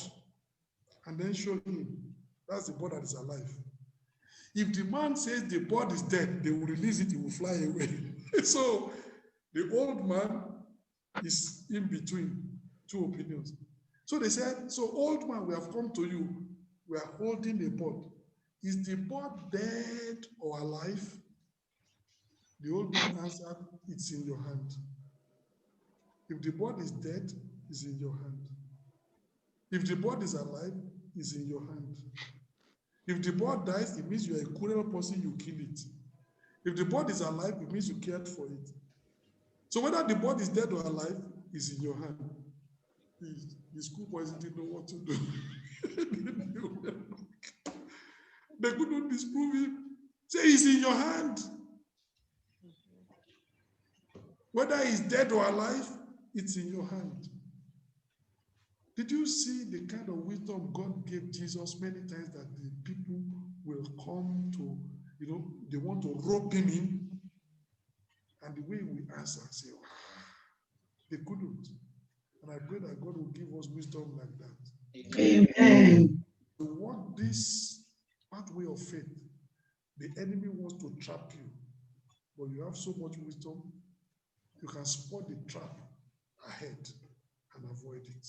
and then show him that's the board that is alive. If the man says the board is dead, they will release it, it will fly away. So the old man is in between two opinions. So they said, so old man, we have come to you. We are holding a board. Is the board dead or alive? The old man answered, it's in your hand. If the board is dead, it's in your hand. If the board is alive, it's in your hand. If the board dies, it means you are a cruel person, you kill it. If the board is alive, it means you cared for it. So whether the board is dead or alive, is in your hand. The schoolboys didn't know what to do. They couldn't disprove it. Say it's in your hand. Whether it's dead or alive, it's in your hand. Did you see the kind of wisdom God gave Jesus many times that the people will come to, you know, they want to rope him in? And the way we answer, say, wow, they couldn't. And I pray that God will give us wisdom like that. Amen. To walk this pathway of faith, the enemy wants to trap you, but you have so much wisdom, you can spot the trap ahead and avoid it.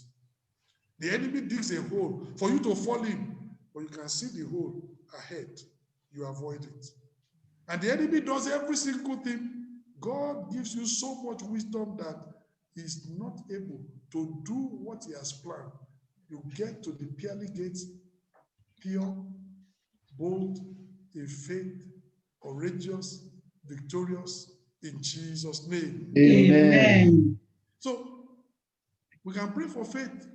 The enemy digs a hole for you to fall in, but you can see the hole ahead. You avoid it. And the enemy does every single thing. God gives you so much wisdom that he's not able to do what he has planned. You get to the pearly gates, pure, bold, in faith, courageous, victorious, in Jesus' name. Amen. So we can pray for faith.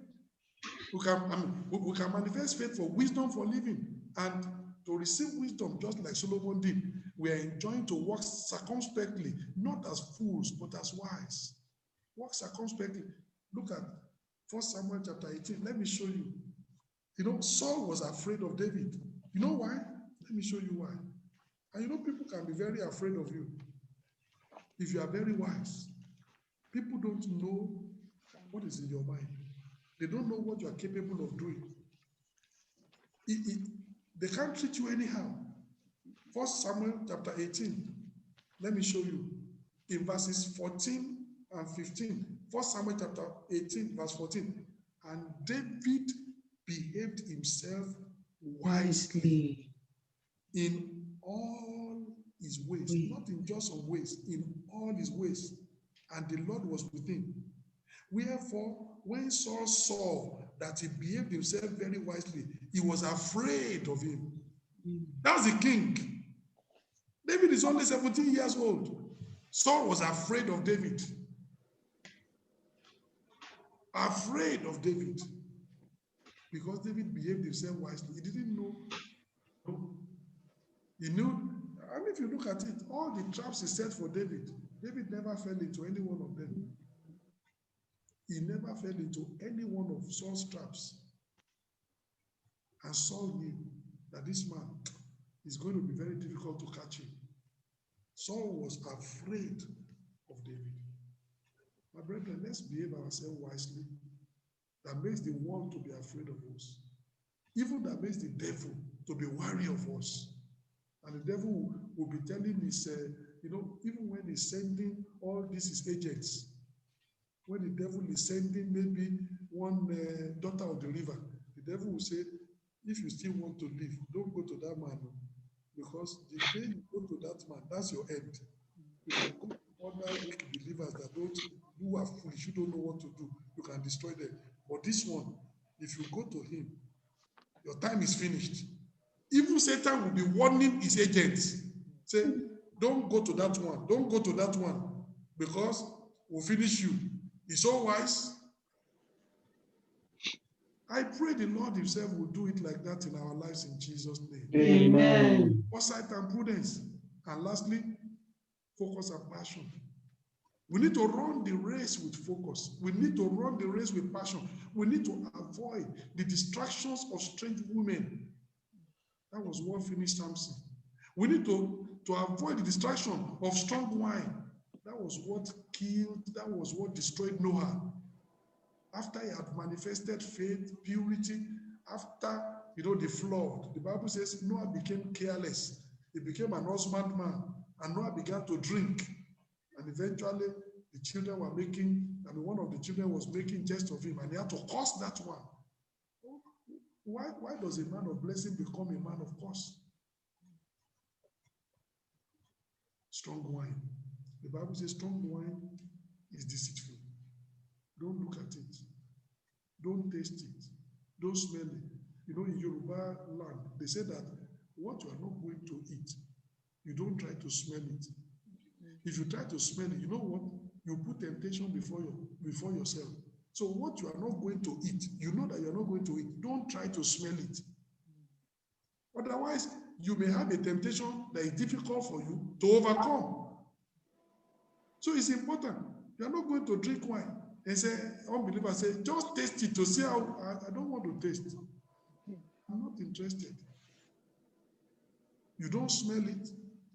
We can manifest faith for wisdom for living, and to receive wisdom just like Solomon did. We are enjoined to walk circumspectly, not as fools, but as wise. Walk circumspectly. Look at 1 Samuel chapter 18. Let me show you. You know, Saul was afraid of David. You know why? Let me show you why. And you know, people can be very afraid of you if you are very wise. People don't know what is in your mind. They don't know what you are capable of doing. They can't treat you anyhow. 1 Samuel chapter 18. Let me show you. In verses 14 and 15. 1 Samuel chapter 18, verse 14. And David behaved himself wisely in all his ways. Not in just some ways, in all his ways. And the Lord was with him. Wherefore, when Saul saw that he behaved himself very wisely, he was afraid of him. That's the king. David is only 17 years old. Saul was afraid of David. Afraid of David. Because David behaved himself wisely. He didn't know. He knew. And if you look at it, all the traps he set for David, David never fell into any one of them. He never fell into any one of Saul's traps. And Saul knew that this man is going to be very difficult to catch him. Saul was afraid of David. My brethren, let's behave ourselves wisely. That makes the world to be afraid of us. Even that makes the devil to be wary of us. And the devil will be telling his, even when he's sending all these agents, when the devil is sending maybe one daughter of the river, the devil will say, if you still want to live, don't go to that man. Because the day you go to that man, that's your end. You can go to other believers that who are foolish, you don't know what to do. You can destroy them. But this one, if you go to him, your time is finished. Even Satan will be warning his agents. Say, don't go to that one. Don't go to that one. Because we'll finish you. He's so wise. I pray the Lord himself will do it like that in our lives in Jesus' name. Amen. Foresight and prudence. And lastly, focus and passion. We need to run the race with focus. We need to run the race with passion. We need to avoid the distractions of strange women. That was what finished Samson. We need to avoid the distraction of strong wine. That was what killed, that was what destroyed Noah. After he had manifested faith, purity, after the flood, the Bible says Noah became careless. He became an husbandman, and Noah began to drink. And eventually, the children were one of the children was making jest of him, and he had to curse that one. Why does a man of blessing become a man of curse? Strong wine. The Bible says strong wine is deceitful. Don't look at it. Don't taste it. Don't smell it. In Yoruba land, they say that what you are not going to eat, you don't try to smell it. If you try to smell it, you know what? You put temptation before yourself. So what you are not going to eat, you know that you are not going to eat. Don't try to smell it. Otherwise, you may have a temptation that is difficult for you to overcome. So it's important. You are not going to drink wine and say, unbelievers say, just taste it to see how. I don't want to taste. I'm not interested. You don't smell it.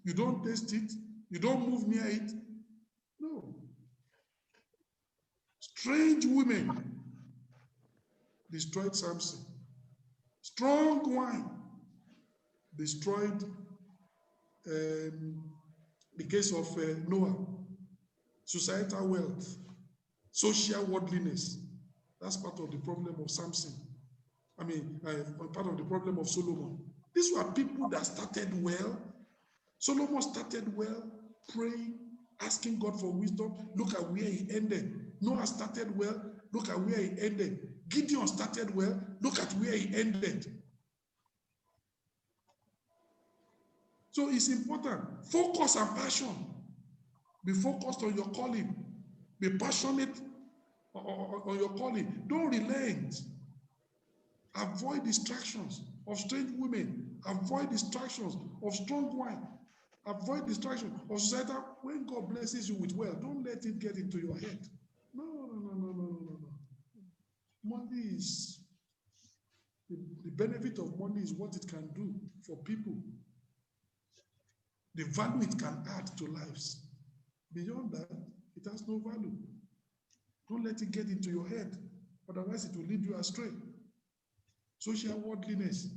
You don't taste it. You don't move near it. No. Strange women destroyed Samson. Strong wine destroyed the case of Noah. Societal wealth, social worldliness. That's part of the problem of Samson. Part of the problem of Solomon. These were people that started well. Solomon started well, praying, asking God for wisdom. Look at where he ended. Noah started well. Look at where he ended. Gideon started well. Look at where he ended. So it's important. Focus and passion. Be focused on your calling. Be passionate on your calling. Don't relent. Avoid distractions of strange women. Avoid distractions of strong wine. Avoid distractions of society. When God blesses you with wealth, don't let it get into your head. No. Money is, the benefit of money is what it can do for people. The value it can add to lives. Beyond that, it has no value. Don't let it get into your head. Otherwise, it will lead you astray. Social worldliness.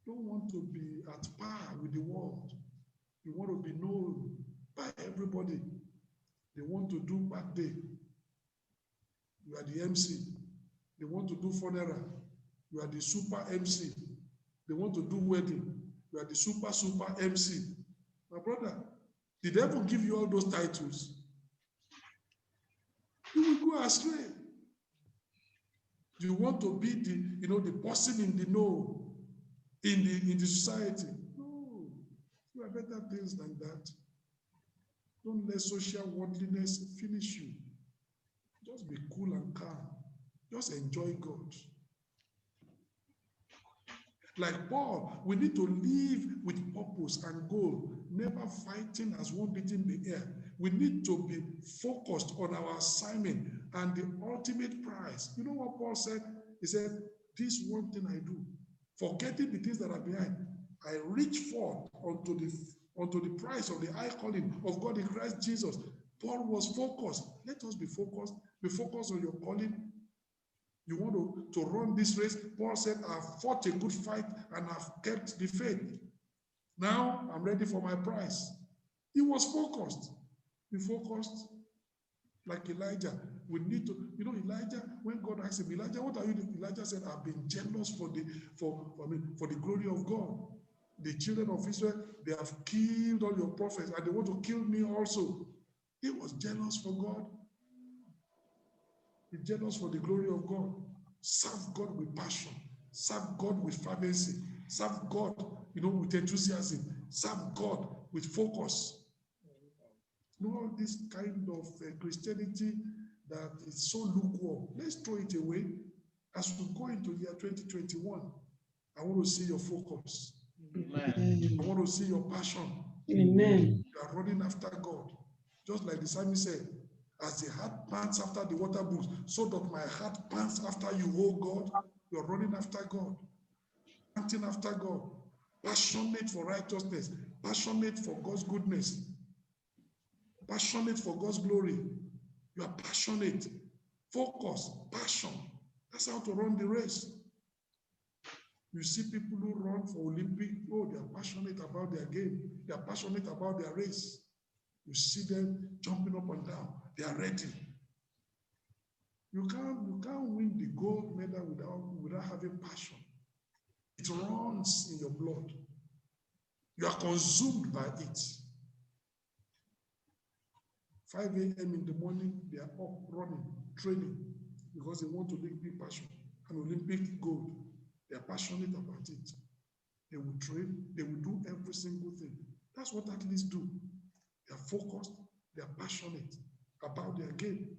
Don't want to be at par with the world. You want to be known by everybody. They want to do birthday. You are the MC. They want to do funeral. You are the super MC. They want to do wedding. You are the super MC. My brother, did they ever give you all those titles? You will go astray. You want to be the person in the know, in the society. No, you are better things than that. Don't let social worldliness finish you. Just be cool and calm. Just enjoy God. Like Paul, we need to live with purpose and goal, never fighting as one beating the air. We need to be focused on our assignment and the ultimate prize. You know what Paul said? He said, this one thing I do, forgetting the things that are behind, I reach forth unto the prize of the high calling of God in Christ Jesus. Paul was focused. Let us be focused. Be focused on your calling. You want to run this race. Paul said, I've fought a good fight and I've kept the faith. Now I'm ready for my prize. He was focused. He focused like Elijah. We need to, Elijah, when God asked him, Elijah, what are you doing? Elijah said, I've been jealous for the glory of God. The children of Israel, they have killed all your prophets and they want to kill me also. He was jealous for God. He's jealous for the glory of God. Serve God with passion. Serve God with fervency. Serve God, with enthusiasm. Serve God with focus. All this kind of Christianity that is so lukewarm. Let's throw it away. As we go into year 2021, I want to see your focus. Amen. I want to see your passion. Amen. You are running after God. Just like the psalmist said, as the heart pants after the water brooks, so doth my heart pants after you, oh God. You are running after God. Panting after God. Passionate for righteousness. Passionate for God's goodness. Passionate for God's glory. You are passionate. Focus. Passion. That's how to run the race. You see people who run for Olympic, they are passionate about their game. They are passionate about their race. You see them jumping up and down. They are ready. You can't win the gold medal without having passion. It runs in your blood. You are consumed by it. 5 a.m. in the morning, they are up running, training, because they want Olympic passion, an Olympic gold. They are passionate about it. They will train, they will do every single thing. That's what athletes do. They are focused, they are passionate about their game.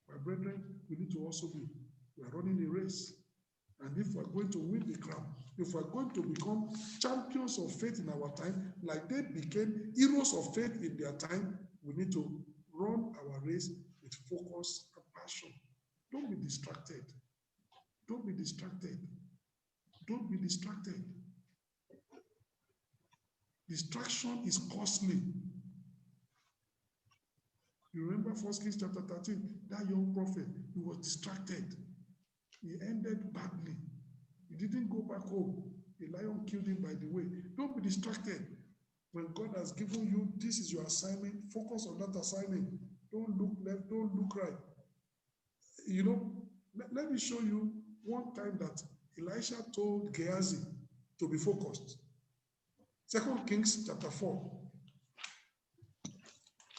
My brethren, we need to also be. We are running a race. And if we're going to win the crown, if we're going to become champions of faith in our time, like they became heroes of faith in their time, we need to run our race with focus and passion. Don't be distracted. Don't be distracted. Don't be distracted. Distraction is costly. You remember 1 Kings chapter 13, that young prophet, he was distracted. He ended badly. He didn't go back home. The lion killed him by the way. Don't be distracted. When God has given you, this is your assignment, focus on that assignment. Don't look left, don't look right. Let me show you one time that Elisha told Gehazi to be focused. 2 Kings chapter 4.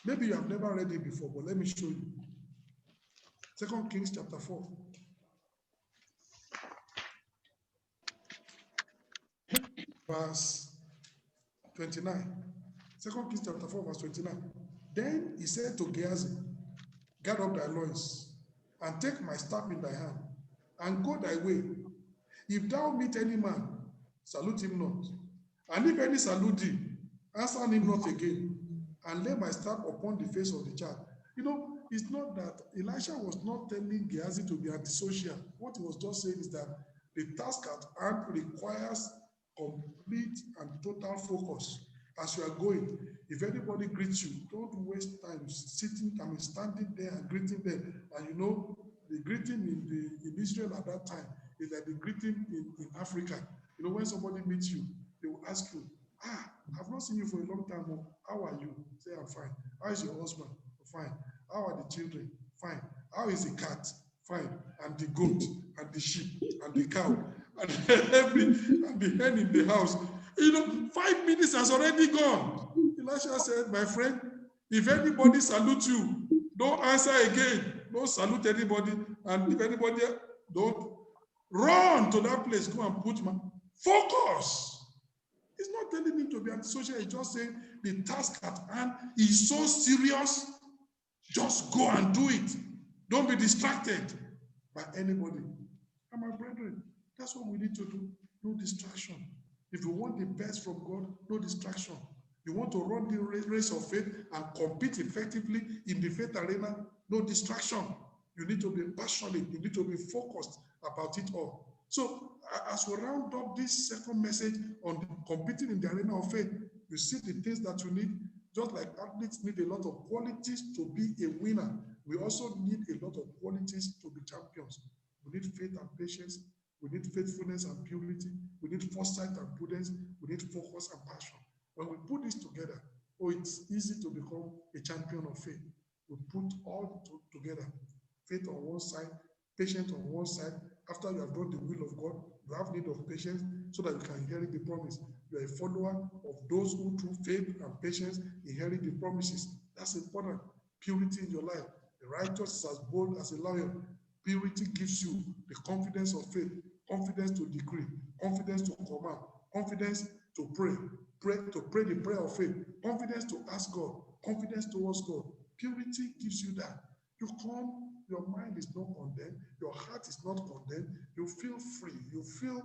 Maybe you have never read it before, but let me show you. 2 Kings chapter 4. Verse 29. 2 Kings chapter 4, verse 29. Then he said to Gehazi, gird up thy loins, and take my staff in thy hand, and go thy way. If thou meet any man, salute him not. And if any salute thee, answer him not again, and lay my staff upon the face of the child. It's not that Elisha was not telling Gehazi to be antisocial. What he was just saying is that the task at hand requires complete and total focus. As you are going, if anybody greets you, don't waste time standing there and greeting them. And the greeting in Israel at that time is like the greeting in Africa. When somebody meets you, they will ask you, I've not seen you for a long time. How are you? Say, I'm fine. How is your husband? Fine. How are the children? Fine. How is the cat? Fine. And the goat, and the sheep, and the cow, and the hen in the house. 5 minutes has already gone. Elisha said, my friend, if anybody salutes you, don't answer again. Don't salute anybody. And if anybody don't, run to that place. Go and put my focus. He's not telling him to be antisocial. He's just saying the task at hand is so serious. Just go and do it. Don't be distracted by anybody. And my brethren, that's what we need to do. No distraction. If you want the best from God, no distraction. You want to run the race of faith and compete effectively in the faith arena, no distraction. You need to be passionate. You need to be focused about it all. So as we round up this second message on competing in the arena of faith, you see the things that you need. Just like athletes need a lot of qualities to be a winner, we also need a lot of qualities to be champions. We need faith and patience. We need faithfulness and purity. We need foresight and prudence. We need focus and passion. When we put this together, it's easy to become a champion of faith. We put all together. Faith on one side, patience on one side. After you have done the will of God, you have need of patience so that you can inherit the promise. You are a follower of those who through faith and patience inherit the promises. That's important. Purity in your life. The righteous is as bold as a lion. Purity gives you the confidence of faith, confidence to decree, confidence to command, confidence to pray the prayer of faith, confidence to ask God, confidence towards God. Purity gives you that. You come, your mind is not condemned, your heart is not condemned, you feel free, you feel,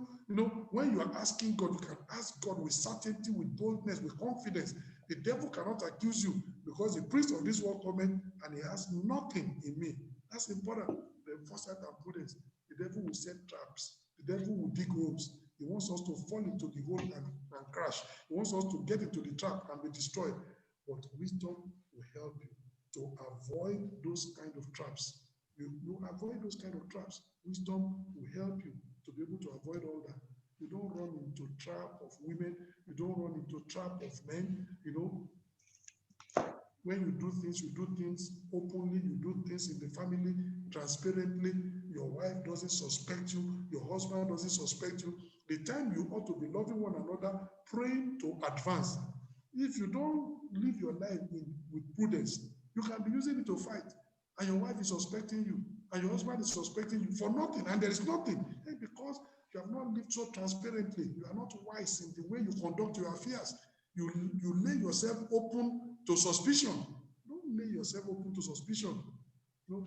when you are asking God, you can ask God with certainty, with boldness, with confidence. The devil cannot accuse you because the priest of this world cometh and he has nothing in me. That's important. The foresight and prudence. The devil will set traps. The devil will dig holes. He wants us to fall into the hole and crash. He wants us to get into the trap and be destroyed. But wisdom will help you to avoid those kind of traps. You avoid those kind of traps. Wisdom will help you to be able to avoid all that. You don't run into trap of women. You don't run into trap of men. When you do things openly, you do things in the family transparently. Your wife doesn't suspect you. Your husband doesn't suspect you. The time you ought to be loving one another, praying to advance. If you don't live your life with prudence, you can be using it to fight. And your wife is suspecting you. And your husband is suspecting you for nothing. And there is nothing. And because you have not lived so transparently, you are not wise in the way you conduct your affairs. You lay yourself open to suspicion. Don't lay yourself open to suspicion.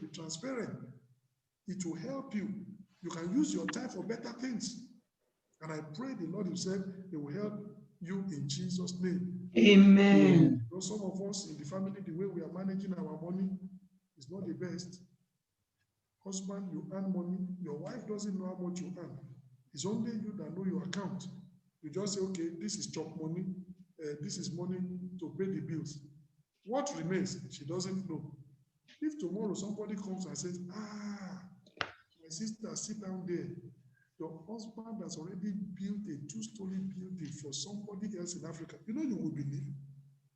Be transparent. It will help you. You can use your time for better things. And I pray the Lord himself, he will help you in Jesus' name. Amen. Some of us in the family, the way we are managing our money is not the best. Husband, you earn money. Your wife doesn't know how much you earn. It's only you that know your account. You just say, okay, this is chop money. This is money to pay the bills. What remains, she doesn't know. If tomorrow somebody comes and says, my sister, sit down there. Your husband has already built a 2-story building for somebody else in Africa. You will believe.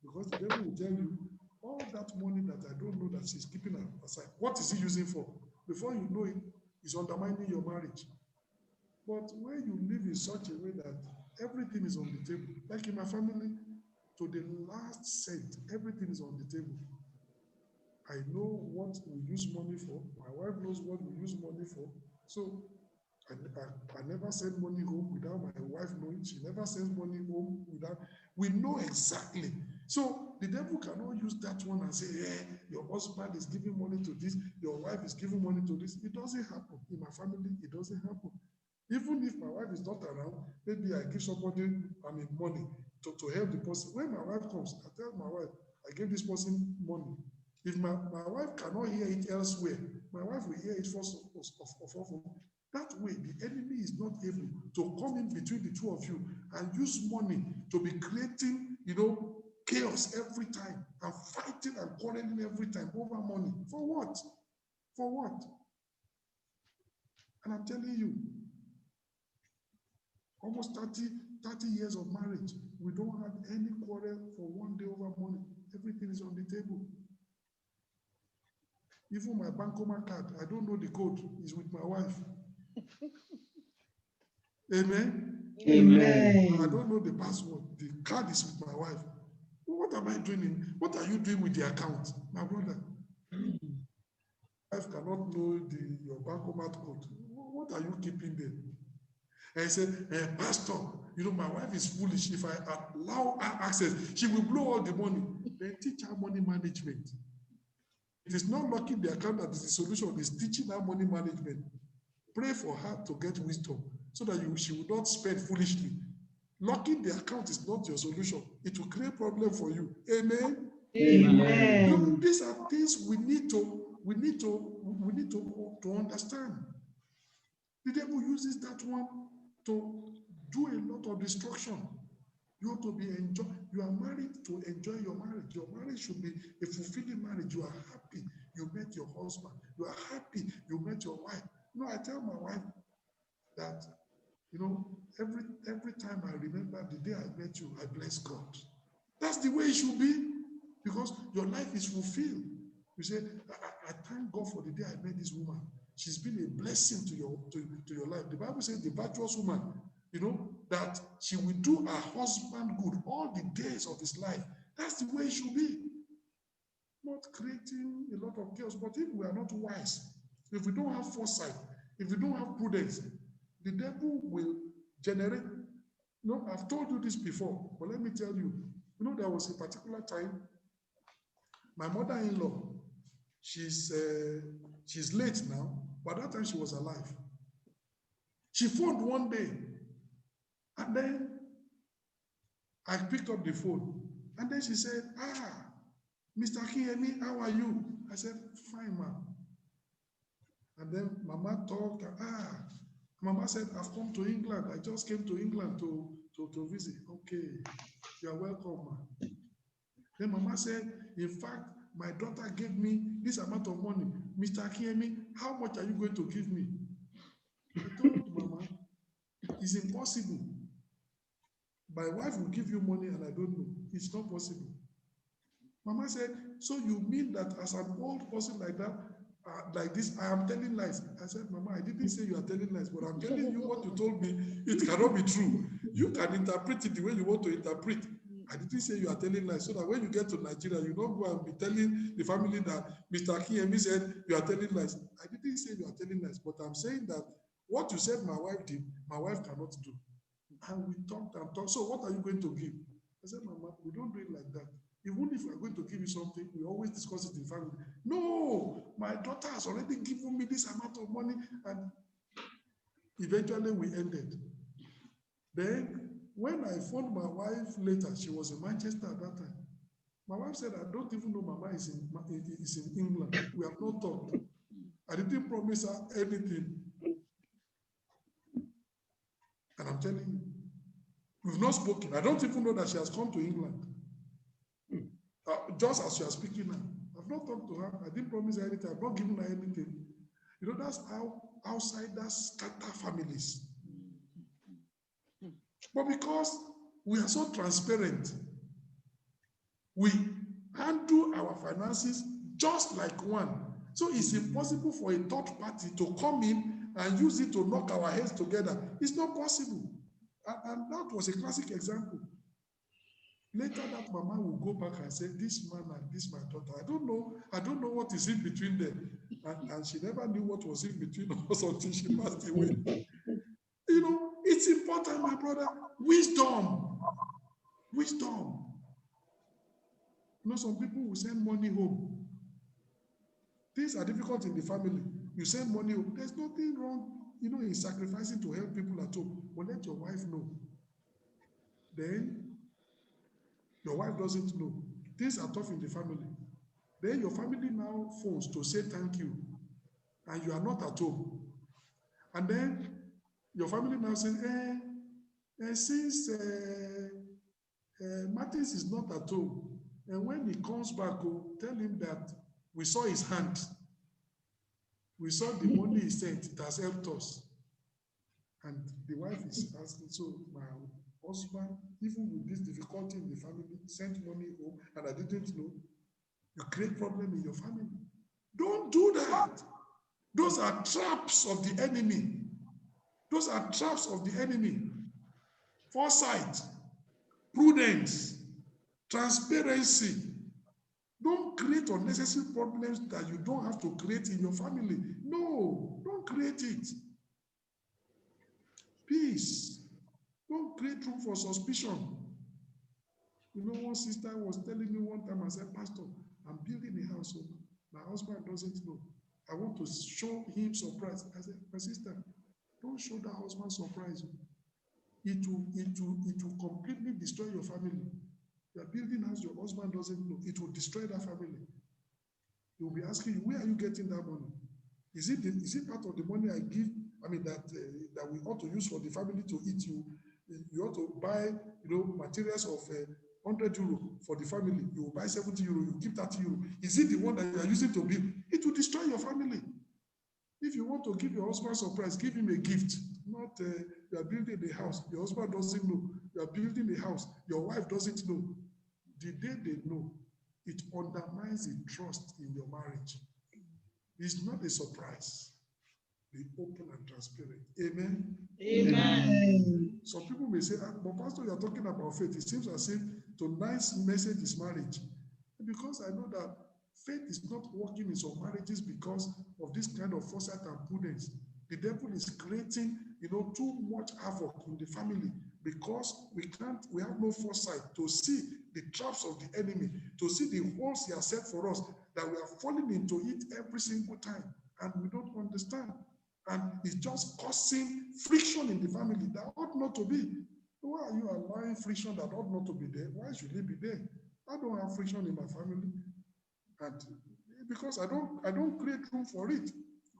Because the devil will tell you, all that money that I don't know that she's keeping aside, what is he using for? Before you know it, he's undermining your marriage. But when you live in such a way that everything is on the table, like in my family, to the last cent, everything is on the table. I know what we use money for. My wife knows what we use money for. So I never send money home without my wife knowing. She never sends money home without. We know exactly. So the devil cannot use that one and say, your husband is giving money to this, your wife is giving money to this. It doesn't happen. In my family, it doesn't happen. Even if my wife is not around, maybe I give somebody money to help the person. When my wife comes, I tell my wife, I gave this person money. If my wife cannot hear it elsewhere, my wife will hear it first of all. That way, the enemy is not able to come in between the two of you and use money to be creating, chaos every time and fighting and quarreling every time over money. For what? For what? And I'm telling you, almost 30 years of marriage, we don't have any quarrel for one day over money. Everything is on the table. Even my Bancomer card, I don't know the code, is with my wife. Amen? Amen. I don't know the password. The card is with my wife. What am I doing? What are you doing with the account? My brother. Wife cannot know your Bancomer code. What are you keeping there? And he said, Pastor, my wife is foolish. If I allow her access, she will blow all the money. Then teach her money management. It is not locking the account that is the solution. It's teaching her money management. Pray for her to get wisdom so that she will not spend foolishly. Locking the account is not your solution. It will create problem for you. Amen. Amen. These are things we need to understand. The devil uses that one to do a lot of destruction. You have to be you are married to enjoy your marriage. Your marriage should be a fulfilling marriage. You are happy you met your husband. You are happy you met your wife. I tell my wife that, every time I remember the day I met you, I bless God. That's the way it should be, because your life is fulfilled. You say, I thank God for the day I met this woman. She's been a blessing to your life. The Bible says the virtuous woman, that she will do her husband good all the days of his life. That's the way it should be. Not creating a lot of chaos. But if we are not wise, if we don't have foresight, if we don't have prudence, the devil will generate. I've told you this before, but let me tell you, there was a particular time, my mother-in-law, she's late now, but that time she was alive. She phoned one day, and then I picked up the phone, and then she said, Mr. Akinyemi, how are you? I said, fine, ma'am. And then Mama talked, Mama said, I've come to England. I just came to England to visit. Okay, you are welcome, ma'am. Then Mama said, in fact, my daughter gave me this amount of money. Mr. Akinyemi, how much are you going to give me? I told Mama, it's impossible. My wife will give you money and I don't know. It's not possible. Mama said, so you mean that as an old person like that, like this, I am telling lies? I said, Mama, I didn't say you are telling lies, but I'm telling you what you told me. It cannot be true. You can interpret it the way you want to interpret. I didn't say you are telling lies, so that when you get to Nigeria, you don't go and be telling the family that Mr. Akinyemi said you are telling lies. I didn't say you are telling lies, but I'm saying that what you said my wife did, my wife cannot do. And we talked and talked. So what are you going to give? I said, Mama, we don't do it like that. Even if we're going to give you something, we always discuss it in family. No, my daughter has already given me this amount of money, and eventually we ended. Then, when I phoned my wife later, she was in Manchester at that time. My wife said, I don't even know Mama is in England. We have not talked. I didn't promise her anything. And I'm telling you, we've not spoken. I don't even know that she has come to England. Just as you are speaking now, I've not talked to her. I didn't promise her anything. I've not given her anything. That's how outsiders scatter families. But because we are so transparent, we handle our finances just like one. So it's impossible for a third party to come in and use it to knock our heads together. It's not possible. And that was a classic example. Later, that Mama will go back and say, this man and this my daughter, I don't know what is in between them. And she never knew what was in between us until she passed away. It's important, my brother. Wisdom. Some people will send money home. Things are difficult in the family. You send money home. There's nothing wrong, in sacrificing to help people at home. But let your wife know. Then your wife doesn't know. Things are tough in the family. Then your family now phones to say thank you, and you are not at home. And then your family now says, since Martins is not at home, and when he comes back, tell him that we saw his hand. We saw the money he sent. It has helped us. And the wife is asking, so my husband, even with this difficulty in the family, sent money home, and I didn't know. You create problem in your family. Don't do that. Those are traps of the enemy. Those are traps of the enemy. Foresight, prudence, transparency. Don't create unnecessary problems that you don't have to create in your family. No, don't create it. Peace. Don't create room for suspicion. One sister was telling me one time, I said, Pastor, I'm building a house. So my husband doesn't know. I want to show him surprise. I said, my sister, don't show that husband surprise. It will completely destroy your family. You are building a house, your husband doesn't know. It will destroy that family. He will be asking you, where are you getting that money? Is it part of the money I give? That we ought to use for the family to eat. You ought to buy, materials of 100 euro for the family. You will buy 70 euro. You keep 30 euro. Is it the one that you are using to build? It will destroy your family. If you want to give your husband surprise, give him a gift. Not you are building a house. Your husband doesn't know. You are building a house. Your wife doesn't know. The day they know, it undermines the trust in your marriage. It's not a surprise. Be open and transparent. Amen. Amen. Some people may say, but Pastor, you are talking about faith. It seems as if tonight's message is marriage. Because I know that faith is not working in some marriages because of this kind of foresight and prudence. The devil is creating, too much havoc in the family because we have no foresight to see the traps of the enemy, to see the holes he has set for us, that we are falling into it every single time, and we don't understand. And it's just causing friction in the family that ought not to be. Why are you allowing friction that ought not to be there? Why should it be there? I don't have friction in my family. And because I don't create room for it.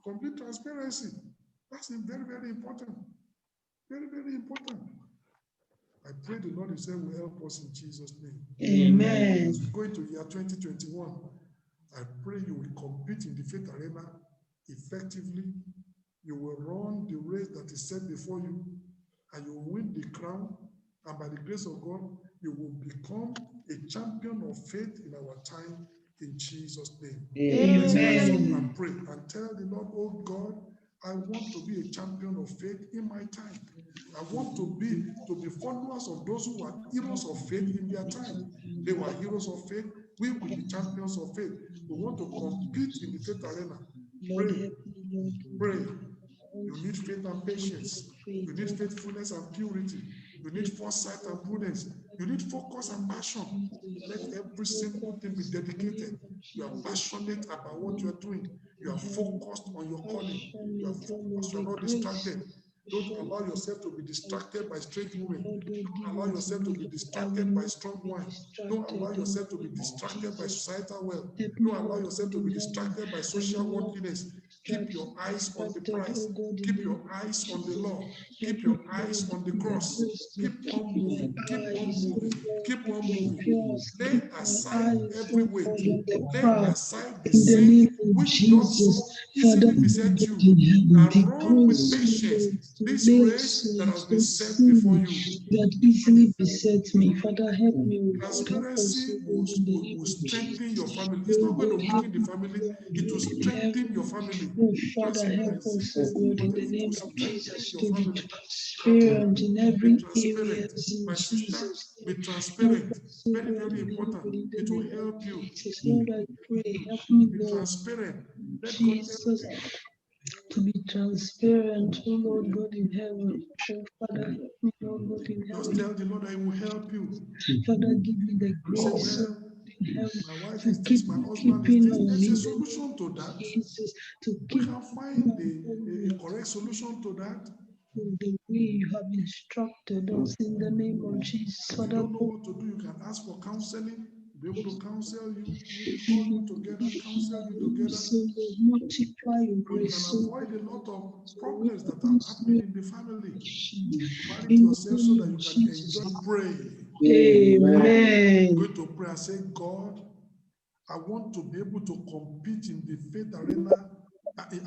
Complete transparency. That's very, very important. Very, very important. I pray the Lord Himself will help us in Jesus' name. Amen. As we go into year 2021, I pray you will compete in the faith arena effectively. You will run the race that is set before you, and you will win the crown. And by the grace of God, you will become a champion of faith in our time in Jesus' name. Let's rise up and pray and tell the Lord, oh God, I want to be a champion of faith in my time. I want to be followers of those who are heroes of faith in their time. They were heroes of faith. We will be champions of faith. We want to compete in the faith arena. Pray. Pray. You need faith and patience. You need faithfulness and purity. You need foresight and prudence. You need focus and passion. Let every single thing be dedicated. You are passionate about what you are doing. You are focused on your calling. You are focused. You are not distracted. Don't allow yourself to be distracted by strange women. Don't allow yourself to be distracted by strong wine. Don't allow yourself to be distracted by societal wealth. Don't allow yourself to be distracted by social worldliness. Keep your eyes on the prize. Keep your eyes on the Lord. Keep your eyes on the cross. Keep on moving. Keep on moving. Keep on moving. Lay aside every weight. Lay aside the sin which does so easily beset you, and run with patience this race that has been set before you. That easily besets me. Father, help me. Transparency will strengthen your family. It's not going to weaken the family, it will strengthen your family. Oh, Father, help us, O God, in the name of Jesus, to be transparent in every area. My sister, be transparent. Very, very important. It will help you. Lord, I pray, help me, Be Lord. transparent. Let God Jesus, to be transparent, oh Lord God in heaven. Oh Father, help me, Lord God in just heaven. tell the Lord I will help you. Father, give me the You say, grace well, in heaven my wife to is keep this, my husband is keeping this. on There's a in solution to that. Jesus, to We keep can find a correct solution to that. the way you have instructed us in the name of Jesus. If you Father, don't know what to do, you can ask for counseling. We'll be able to counsel you. Maybe call you together, counsel you together. so Lord, multiply your So you grace. can avoid a lot of problems that are happening in the family. Marry yourself so that you can enjoy praying. Amen. Go to pray and say, God, I want to be able to compete in the faith arena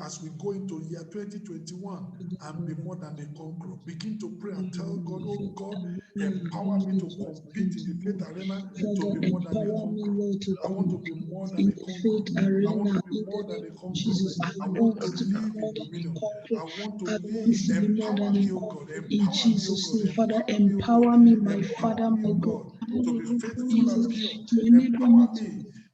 as we go into year 2021 and be more than a conqueror. Begin to pray and tell God, oh God, empower me to compete in the faith arena to be more than a conqueror. I want to be more than a conqueror. I want to be more than a conqueror. I want to live in dominion. I want to live. Empower me, oh God. Empower me, oh God. Father, Empower me, oh empower God. me, my Empower Father, me, my oh God, God, to be faithful and pure. Empower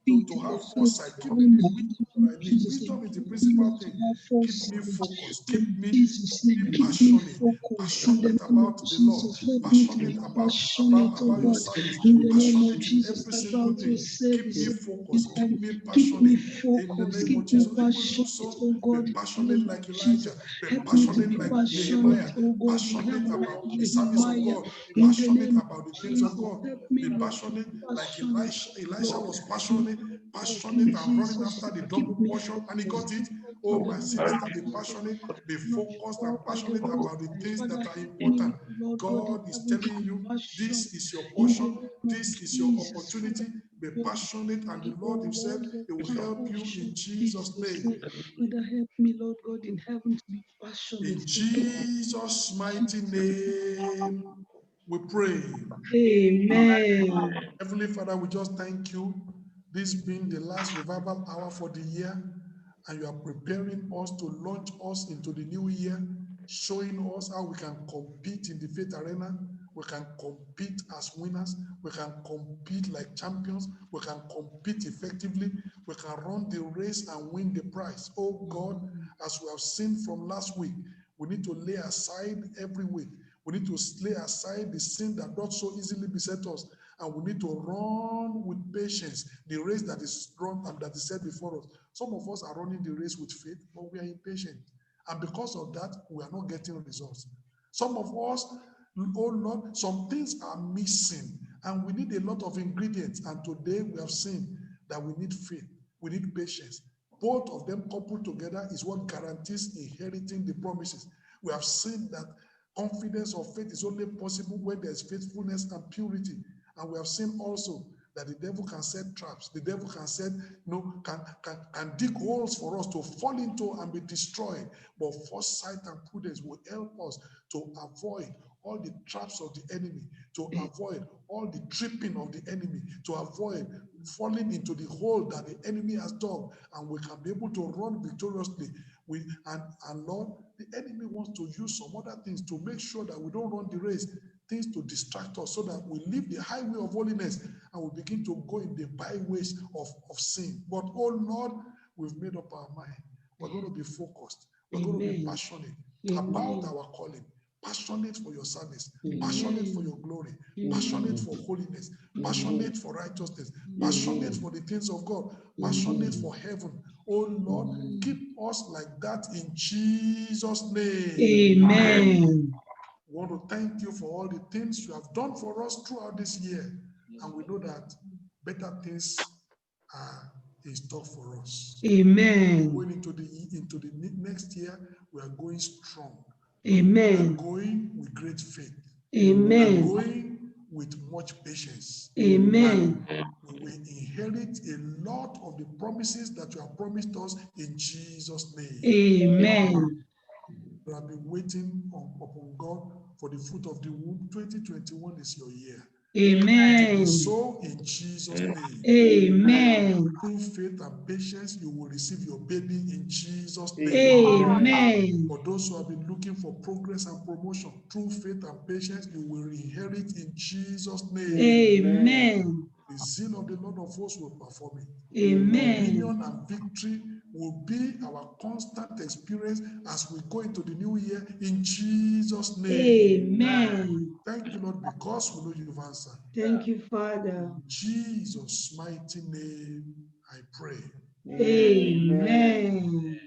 me to have foresight. Give me the wisdom that I need. Wisdom is the principal thing. Keep me focused. Keep me passionate. Passionate about the Lord. Passionate about your service. Passionate in every single thing. Keep me focused. Keep me passionate. In the name of Jesus. Hebrews 2 so be passionate like Elijah. Be passionate like Nehemiah. Passionate about the service of God. Passionate about the things of God. Be passionate like Elisha was passionate and running after the donkey your portion, and he got it. Oh, my sister, be passionate, be focused and passionate about the things that are important. God is telling you, this is your portion, this is your opportunity. Be passionate, and the Lord himself, he will help you in Jesus' name. Father, help me, Lord God in heaven, to be passionate. In Jesus' mighty name, we pray. Amen. Heavenly Father, we just thank you. This being the last revival hour for the year, and you are preparing us to launch us into the new year, showing us how we can compete in the faith arena. We can compete as winners. We can compete like champions. We can compete effectively. We can run the race and win the prize. Oh God, as we have seen from last week, we need to lay aside every weight. We need to lay aside the sin that does so easily beset us, and we need to run with patience the race that is run and that is set before us. Some of us are running the race with faith, but we are impatient, and because of that, we are not getting results. Some of us, oh Lord, some things are missing, and we need a lot of ingredients. And today we have seen that we need faith, we need patience. Both of them coupled together is what guarantees inheriting the promises. We have seen that confidence or faith is only possible when there's faithfulness and purity. And we have seen also that the devil can set traps. The devil can set, can dig holes for us to fall into and be destroyed. But foresight and prudence will help us to avoid all the traps of the enemy, to avoid all the tripping of the enemy, to avoid falling into the hole that the enemy has dug, and we can be able to run victoriously. And Lord, the enemy wants to use some other things to make sure that we don't run the race, things to distract us so that we leave the highway of holiness and we begin to go in the byways of sin. But oh Lord, we've made up our mind. We're going to be focused. We're going to be passionate about our calling. Passionate for your service, passionate for your glory, passionate for holiness, passionate for righteousness, passionate for the things of God, passionate for heaven. Oh Lord, keep us like that in Jesus' name. Amen. We want to thank you for all the things you have done for us throughout this year. And we know that better things are in store for us. Amen. Going into the next year, we are going strong. Amen. We are going with great faith. Amen. We are going with much patience. Amen. And we will inherit a lot of the promises that you have promised us in Jesus' name. Amen. We have been waiting upon God for the fruit of the womb. 2021 is your year. Amen. So in Jesus' name. Amen. Through faith and patience, you will receive your baby in Jesus' name. Amen. For those who have been looking for progress and promotion, through faith and patience, you will inherit in Jesus' name. Amen. The zeal of the Lord of hosts will perform it. Amen. Dominion and victory will be our constant experience as we go into the new year in Jesus' name. Amen. Thank you, Lord, because we know you've answered. Thank you, Father. In Jesus' mighty name, I pray. Amen.